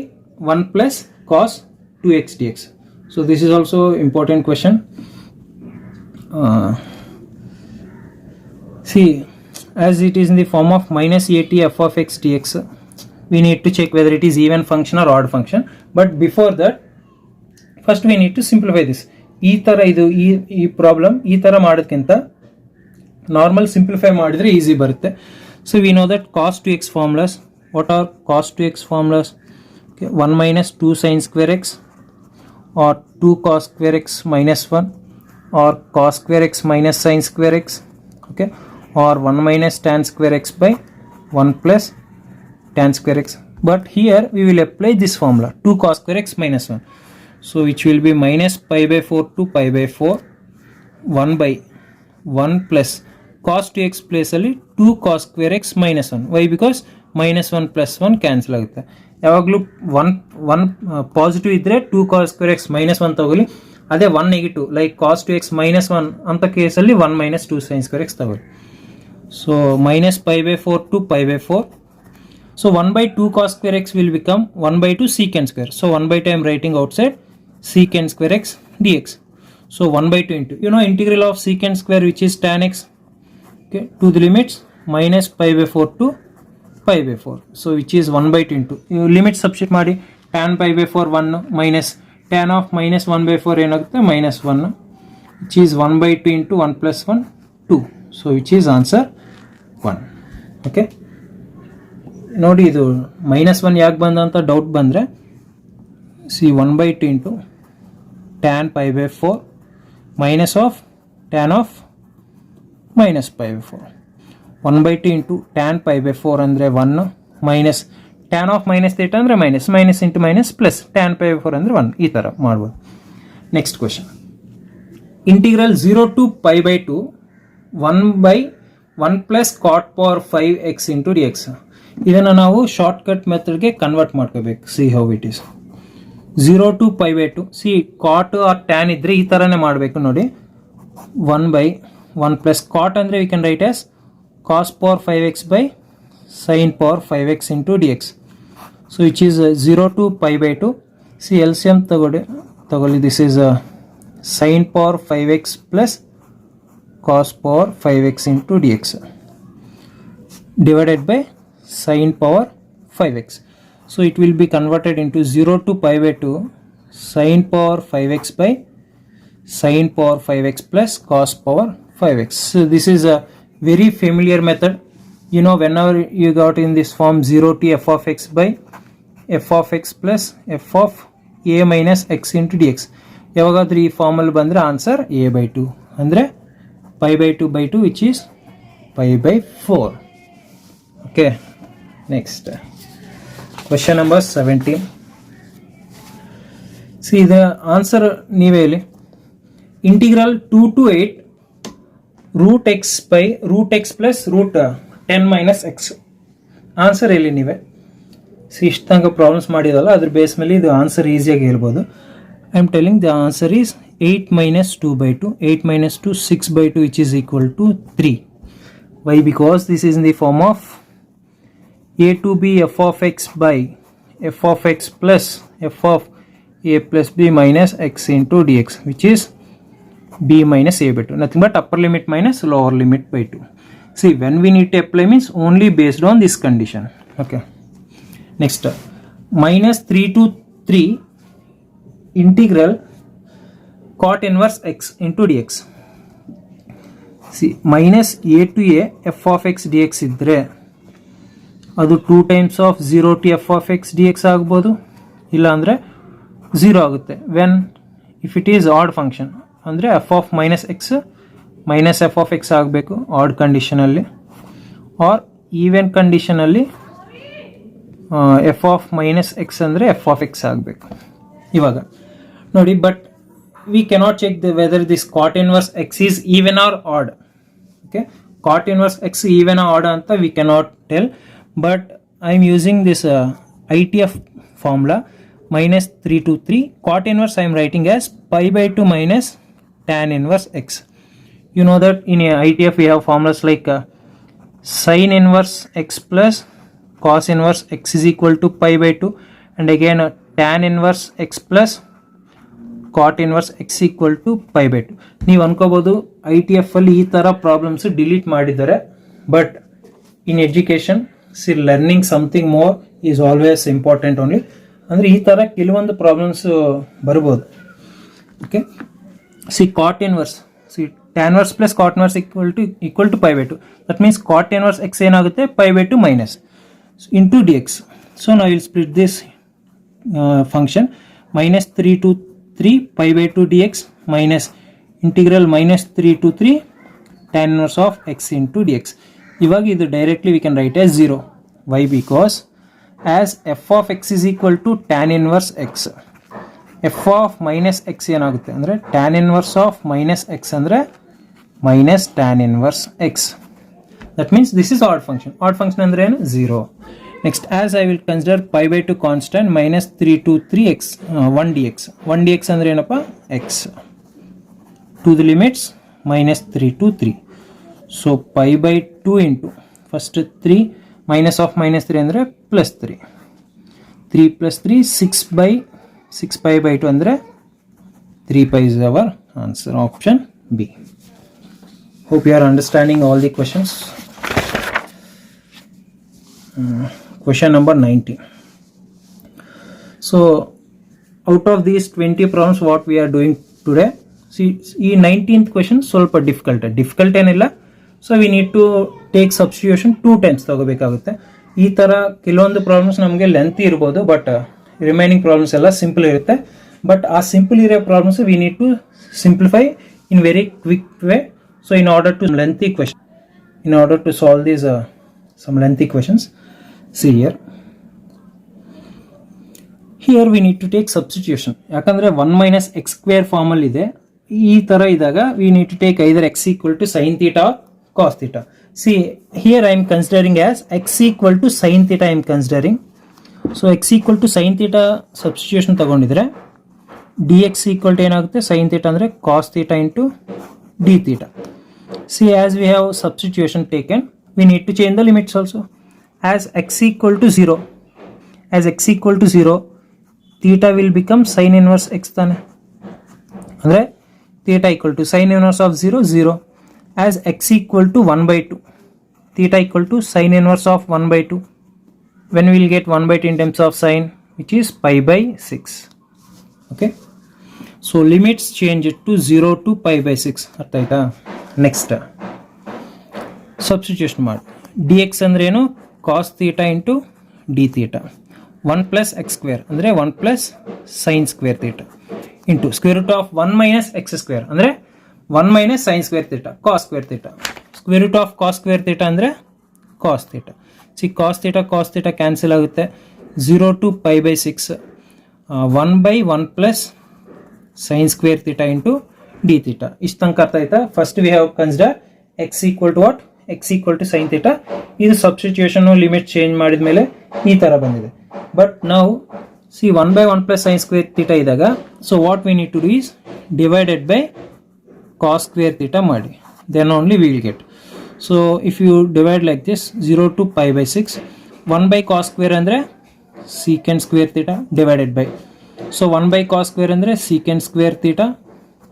1 plus cos 2x dx. So this is also important question. See, as it is in the form of minus at f of x dx, we need to check whether it is even function or odd function. But before that, first we need to simplify this. ಈ ಥರ ಇದು ಈ problem ಈ ಥರ ಮಾಡೋದಕ್ಕಿಂತ normal simplify ಮಾಡಿದರೆ easy ಬರುತ್ತೆ. So we know that cos 2x formulas. What are cos 2x formulas? Okay, 1 minus 2 sin square x, or 2 cos square x minus 1, or cos square x minus sin square x, okay, or 1 minus tan square x by 1 plus tan square x. But here we will apply this formula, 2 cos square x minus 1. So which will be minus pi by 4 to pi by 4, 1 by 1 plus cos 2x place ಅಲ್ಲಿ 2 cos square x minus 1. Why? Because minus 1 plus 1 cancel ಆಗುತ್ತೆ. ಯಾವಾಗಲೂ one positive ಇದ್ದರೆ 2 cos square x minus 1 ತಗೊಳ್ಳಿ. ಅದೇ 1 negative like cos 2x minus 1 ಅಂತ ಕೇಸಲ್ಲಿ 1 minus 2 sin square x ತಗೊಳ್ಳಿ. So minus pi by 4 to pi by 4. So 1 by 2 cos square x will become 1 by 2 secant square. So 1 by 2 I am writing outside secant square x dx. So 1 by 2 into, integral of secant square which is tan x, okay, to the limits minus pi by 4 to pi by 4. So which is 1 by 2 into, you limit substitute ಮಾಡಿ tan pi by 4 1 minus tan of minus 1 by 4 ಏನಾಗುತ್ತೆ minus 1, which is 1 by 2 into 1 plus 1 2. So which is answer 1. Okay, ನೋಡಿ ಇದು minus 1 ಯಾಕೆ ಬಂದ ಅಂತ doubt ಬಂದರೆ see 1 by 2 into tan pi by 4 minus of tan of minus pi by 4. 1 by 2 into tan pi by 4 ಅಂದರೆ 1 minus tan of minus theta ಅಂದರೆ minus into minus plus tan pi by 4 ಅಂದರೆ 1. ಈ ಥರ ಮಾಡ್ಬೋದು. Next question, integral 0 to pi by 2 1 by 1 plus cot power 5x into dx. ಇದನ್ನು ನಾವು short cut ಮೆಥಡ್ಗೆ convert ಮಾಡ್ಕೋಬೇಕು. See how it is. 0 to pi by 2, see cot or tan ಇದ್ರೆ ಈ ಥರನೇ ಮಾಡಬೇಕು ನೋಡಿ. 1 by 1 plus cot ಅಂದರೆ V can write as cos power 5x by sin power 5x into dx. So which is 0 to pi by 2. C LCM ತಗೊಳ್ಳಿ. This is sin power 5x plus cos power 5x into dx divided by sin power 5x. So it will be converted into 0 to pi by 2 sin power 5x by sin power 5x plus cos power 5x. So this is a very familiar method. Whenever you got in this form 0 to f of x by f of x plus f of a minus x into dx. ಯಾವಾಗಾದ್ರೂ ಈ ಫಾರ್ಮಲ್ಲಿ ಬಂದರೆ answer a by 2 ಅಂದರೆ pi by 2 by 2 which is pi by 4. Okay, next. Question number 17. See the answer ನೀವೇ ಹೇಳಿ. Integral 2 to 8 root x by root x plus root 10 minus x. Answer ಹೇಳಿ ನೀವೇ. C ಇಷ್ಟು ತನಕ ಪ್ರಾಬ್ಲಮ್ಸ್ ಮಾಡಿದಲ್ಲ ಅದ್ರ base ಮೇಲೆ ಇದು ಆನ್ಸರ್ ಈಸಿಯಾಗಿ ಹೇಳ್ಬೋದು. I am telling the answer is 8 minus 2 by 2. 8 minus 2 6 by 2 which is equal to 3. Why? Because this is in the form of a to b f of x by f of x plus f of a plus b minus x into dx which is b minus a by 2. Nothing but upper limit minus lower limit by 2. See, when we need to apply means only based on this condition. Okay, next minus 3 to 3 integral cot inverse x into dx. See, minus a to a f of x dx ಇದ್ದರೆ ಅದು 2 times of 0 to f of x dx ಆಗ್ಬೋದು, ಇಲ್ಲ ಅಂದರೆ 0 ಆಗುತ್ತೆ. When if it is odd function ಅಂದರೆ f of minus x minus f of x ಆಗಬೇಕು odd ಕಂಡೀಷನಲ್ಲಿ, or even ಕಂಡೀಷನಲ್ಲಿ f of minus x ಅಂದರೆ f of x ಆಗಬೇಕು. ಇವಾಗ ನೋಡಿ, but we cannot check whether this cot inverse x is even or odd. Okay, cot inverse x even or odd anta we cannot tell, but I am using this ITF formula minus 3 to 3. Cot inverse I am writing as pi by 2 minus tan inverse x. You know that in ITF we have formulas like sin inverse x plus cos inverse x is equal to pi by 2, and again tan inverse x plus cot inverse x equal to pi by 2. ನೀವು ಅನ್ಕೋಬಹುದು ITF ಅಲ್ಲಿ ಈ ತರ problems delete ಮಾಡಿದ್ದಾರೆ, but in education see learning something more is always important only. ಅಂದರೆ ಈ ಥರ ಕೆಲವೊಂದು problems ಬರ್ಬೋದು. Okay, see cot inverse, see tan inverse plus cot inverse equal to pi by 2. That means cot inverse x ಏನಾಗುತ್ತೆ pi by 2 minus into dx. So now we will split this function minus 3 to 3 pi by 2 dx minus integral minus 3 to 3 tan inverse of x into dx. ಇವಾಗ ಇದು directly we can write as 0. Why? Because as f of x is equal to tan inverse x, f of minus x ಏನಾಗುತ್ತೆ ಅಂದರೆ tan inverse of minus x ಅಂದರೆ minus tan inverse x. That means this is odd function. Odd function andre ಏನು 0. Next, as I will consider pi by 2 constant minus 3 to 3x 1 dx. 1 dx andre ಏನಪ್ಪ x to the limits minus 3 to 3. So pi by 2 into first 3 minus of minus 3 andre plus 3. 3 plus 3 6 pi by 2 andre 3 pi is our answer. Option B. Hope you are understanding all the questions. Question number 19. So out of these 20 problems what we are doing today, see ಈ 19th question ಸ್ವಲ್ಪ difficult ಏನಿಲ್ಲ. So we need to take substitution 2 times ತಗೋಬೇಕಾಗುತ್ತೆ. ಈ ಥರ ಕೆಲವೊಂದು problems ನಮಗೆ length ಇರ್ಬೋದು, but remaining problems ಎಲ್ಲ ಸಿಂಪಲ್ ಇರುತ್ತೆ. ಬಟ್ ಆ ಸಿಂಪಲ್ ಇರೋ problems we need to simplify in very quick way. So in order to solve these some lengthy questions, see here we need to take substitution. ಯಾಕಂದ್ರೆ 1 minus x square form ಅಲ್ಲಿ ಇದೆ. ಈ ತರ ಇದ್ದಾಗ we need to take either x equal to sin theta or cos theta. See here I am considering as x equal to sin theta I am considering. So x equal to sin theta substitution ತಗೊಂಡಿದ್ರೆ dx equal to ಏನಾಗುತ್ತೆ sin theta ಅಂದ್ರೆ cos theta into d theta. See, as we have substitution taken, we need to change the limits also. As x equal to 0, theta will become sin inverse x thane. Andre theta equal to sin inverse of 0, 0. As x equal to 1 by 2, theta equal to sin inverse of 1 by 2. When we will get 1 by 2 in terms of sin, which is pi by 6. Okay. So limits change it to 0 to pi by 6. ಅರ್ಥ ಆಯ್ತಾ? Next substitution ಮಾಡಿ dx ಅಂದ್ರೆ ಏನು cos theta into d theta. 1 plus x square ಅಂದ್ರೆ 1 plus sin square theta into square root of 1 minus x square ಅಂದ್ರೆ 1 minus sin square theta cos square theta. Square root of cos square theta ಅಂದ್ರೆ cos theta. See cos theta cancel ಆಗುತ್ತೆ. 0 to pi by 6 1 by 1 plus sin square theta into d theta. ಇಷ್ಟು ತನಕ ಅರ್ಥ ಆಯ್ತಾ? First we have consider x equal to what? x equal to sin theta. ಇದು substitution limit change ಮಾಡಿದ ಮೇಲೆ ಈ ತರ ಬಂದಿದೆ. ಬಟ್ ನಾವು see 1 by 1 plus sin square theta ಇದ್ದಾಗ so what we need to do is divided by cos square theta ಮಾಡಿ, then only we will get. So if you divide like this 0 to pi by 6, 1 by cos square ಅಂದ್ರೆ secant square theta divided by, so 1 by cos square ಅಂದ್ರೆ secant square theta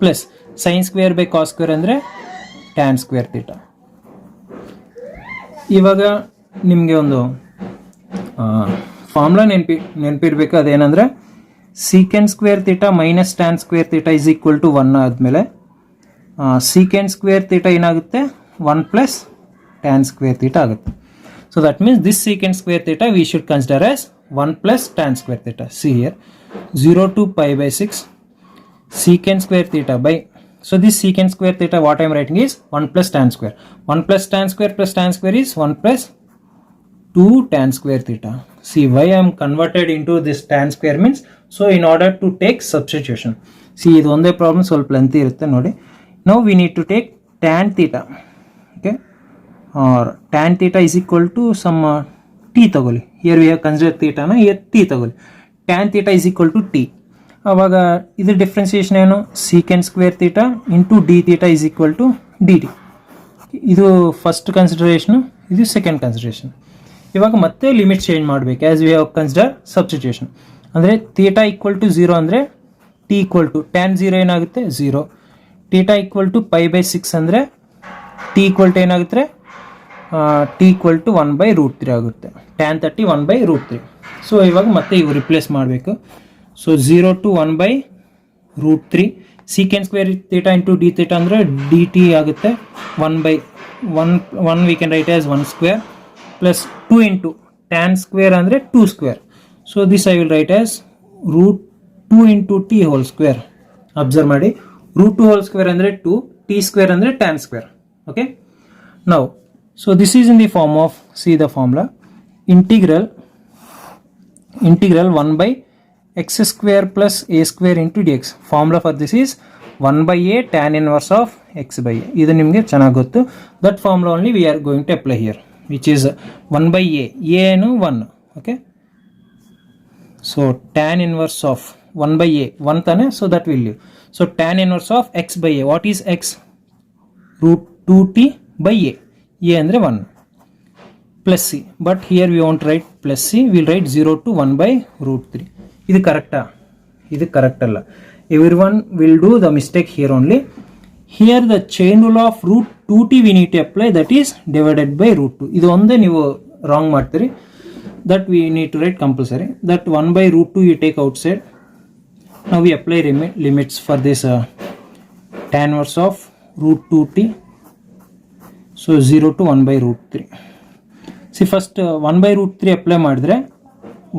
plus sin square by cos square ಅಂದ್ರೆ tan square theta. ಇವಾಗ ನಿಮಗೆ ಒಂದು formula ನೆನಪಿರ್ಬೇಕು, ಅದೇನಂದ್ರೆ secant square theta minus tan square theta is equal to 1 ಆದಮೇಲೆ secant square theta ಏನಾಗುತ್ತೆ 1 plus tan square theta ಆಗುತ್ತೆ. So that means this secant square theta we should consider as 1 plus tan square theta. See here 0 to pi by 6 secant square theta by, so this secant square theta what I am writing is 1 plus tan square. 1 plus tan square is 1 plus 2 tan square theta. See why I am converted into this tan square means, so in order to take substitution. See ಇದು ಒಂದೇ problem ಸ್ವಲ್ಪ lengthy ಇರುತ್ತೆ ನೋಡಿ. Now we need to take tan theta, okay, or tan theta is equal to some t ತಗೊಳ್ಳಿ. Here we have considered theta na, here t ತಗೊಳ್ಳಿ. tan theta is equal to t. ಅವಾಗ ಇದು differentiation ಏನು secant square theta into d theta is equal to dt. ಇದು first consideration, ಇದು second consideration. ಇವಾಗ ಮತ್ತೆ limit change ಮಾಡಬೇಕು as we have consider substitution. ಅಂದರೆ ಥೀಟಾ ಈಕ್ವಲ್ ಟು 0 ಅಂದರೆ ಟಿ ಈಕ್ವಲ್ ಟು ಟ್ಯಾನ್ 0 ಏನಾಗುತ್ತೆ 0. Theta equal to pi by 6 ಅಂದರೆ t equal to ಏನಾಗುತ್ತೆ ಟಿ ಈಕ್ವಲ್ ಟು 1/√3 ಆಗುತ್ತೆ. ಟ್ಯಾನ್ 30 1/√3. ಸೊ ಇವಾಗ ಮತ್ತೆ ಇವು ರಿಪ್ಲೇಸ್ ಮಾಡಬೇಕು. So 0 to 1/√3 secant square theta into d theta ಅಂದರೆ ಡಿ ಟಿ ಆಗುತ್ತೆ. 1 we can write as 1 square plus 2 into tan square ಅಂದರೆ 2 square. So this I will write as √2 into t whole square. Observe ಮಾಡಿ, √2 whole square ಅಂದರೆ 2, t square ಅಂದರೆ tan square. Okay, now so this is in the form of, see the formula, integral 1 by x square plus a square into dx. Formula for this is 1 by a tan inverse of x by a. ಇದು ನಿಮಗೆ ಚೆನ್ನಾಗಿ ಗೊತ್ತು. That formula only we are going to apply here, which is 1 by a. ಏನು 1, okay. So tan inverse of 1 by a 1 ತಾನೆ, so that will live. ಸೊ tan inverse of x by a, what is x? root 2t by a. a ಅಂದರೆ 1 plus c, but here we won't write plus c, we'll write 0 to 1 by root 3. ಇದು ಕರೆಕ್ಟಾ? ಇದು correct ಅಲ್ಲ. Everyone will do the mistake here only. Here the chain rule of root 2t we need to apply, that is divided by root 2. ಇದು ಒಂದೇ ನೀವು wrong ಮಾಡ್ತೀರಿ. That we need to write compulsory. That 1 by root 2 you take outside. Now we apply limits for this tan inverse of root 2t. So 0 to 1 by root 3. See first 1 by root 3 apply ಮಾಡಿದ್ರೆ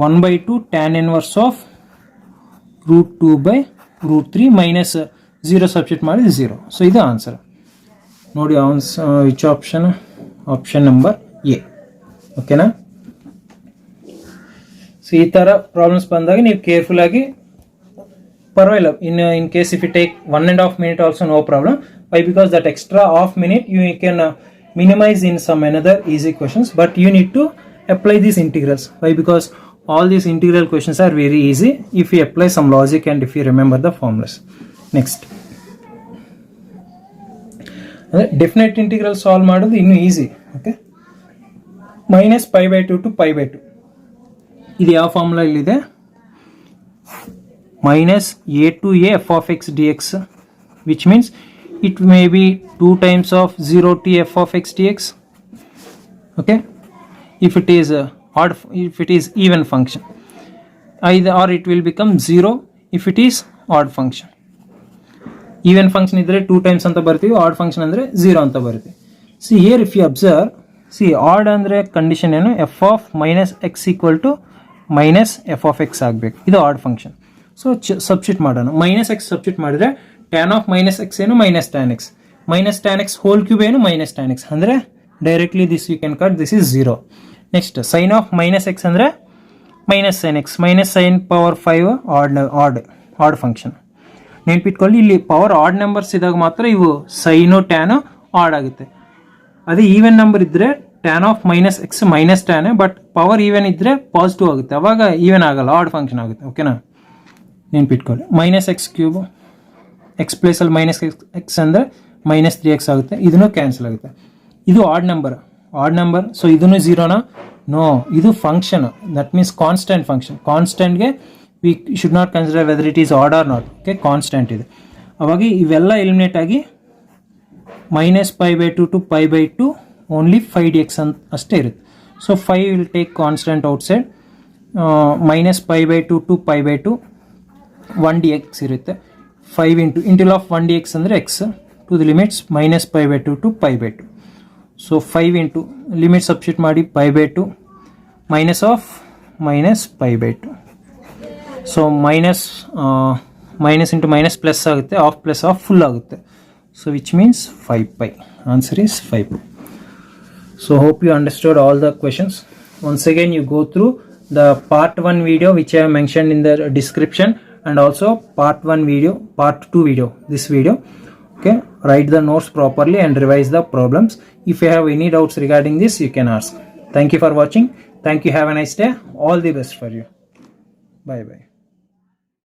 1 by 2 tan inverse of root 2 by root 3 minus 0 substitute ಮಾಡಿದ್ರೆ 0. So ಇದು answer ನೋಡಿ. Which option? Option number A. ಓಕೆನಾ? So ಈ ಥರ problems ಬಂದಾಗ ನೀವು careful ಆಗಿ, ಪರವಾಗಿಲ್ಲ. In case if you take 1.5 minute also no problem. Why? Because that extra half minute you can minimize in some another easy questions, but you need to apply these integrals. Why? Because all these integral questions are very easy if you apply some logic and if you remember the formulas. Next, definite integral solve ಮಾಡೋದು ಇನ್ನೂ easy. Okay, minus pi by 2 to pi by 2. ಇದು ಯಾವ formula ಇಲ್ಲಿದೆ? minus a to a f of x dx, which means it may be 2 times of 0t f of x dx. Okay, if it is odd, if it is even function, either or it will become 0 if it is odd function. Even function idre 2 times anta bartivi, odd function andre 0 anta barutte. See here if you observe, see odd andre condition enu, f of minus x equal to minus f of x ಆಗಬೇಕು. ಇದು odd function. So substitute ಮಾಡೋಣ. minus x substitute ಮಾಡಿದ್ರೆ tan of minus x ಏನು minus tan x, minus tan x whole cube ಏನು minus tan x ಅಂದರೆ directly this you can cut, this is 0. next sin of minus x ಅಂದರೆ minus sin x, minus sin power 5 odd function. ನೆನಪಿಟ್ಕೊಳ್ಳಿ, ಇಲ್ಲಿ power add numbers ಇದ್ದಾಗ ಮಾತ್ರ ಇವು sign tan add ಆಗುತ್ತೆ. ಅದೇ even number ಇದ್ರೆ tan of minus x minus tan, but power even ಇದ್ರೆ positive ಆಗುತ್ತೆ, ಅವಾಗ ಈವನ್ ಆಗಲ್ಲ, ಆಡ್ ಫಂಕ್ಷನ್ ಆಗುತ್ತೆ. ಓಕೆನಾ? ನೆನಪಿಟ್ಕೊಳ್ಳಿ. ಮೈನಸ್ ಎಕ್ಸ್ ಕ್ಯೂಬ್, ಎಕ್ಸ್ ಪ್ಲೇಸಲ್ಲಿ ಮೈನಸ್ ಎಕ್ಸ್ ಅಂದರೆ ಮೈನಸ್ 3x ಆಗುತ್ತೆ, ಇದನ್ನು ಕ್ಯಾನ್ಸಲ್ ಆಗುತ್ತೆ. ಇದು ಆಡ್ ನಂಬರ್, ಸೊ ಇದನ್ನು 0ನಾ? ನೋ, ಇದು function, that means constant function. ಕಾನ್ಸ್ಟೆಂಟ್ಗೆ we should not consider whether it is odd or not. Okay, constant ಇದೆ. ಅವಾಗ ಇವೆಲ್ಲ ಎಲಿಮಿನೇಟ್ ಆಗಿ minus pi by 2 to pi by 2 only 5dx ಅಂತ ಅಷ್ಟೇ ಇರುತ್ತೆ. So 5 will take constant outside. minus pi by 2 to pi by 2 1dx ಇರುತ್ತೆ. 5 into of 1dx ಅಂದರೆ x to the limits minus pi by 2 to pi by 2. So 5 into limit substitute ಮಾಡಿ pi by 2 minus of minus pi by 2. So minus into minus plus ಆಗುತ್ತೆ, of plus of full ಆಗುತ್ತೆ. So which means 5 pi. Answer is 5 pi. So hope you understood all the questions. Once again you go through the part 1 video which I have mentioned in the description, and also part 1 video, part 2 video, this video. Okay, write the notes properly and revise the problems. If you have any doubts regarding this, you can ask. Thank you for watching. Thank you. Have a nice day. All the best for you. Bye bye.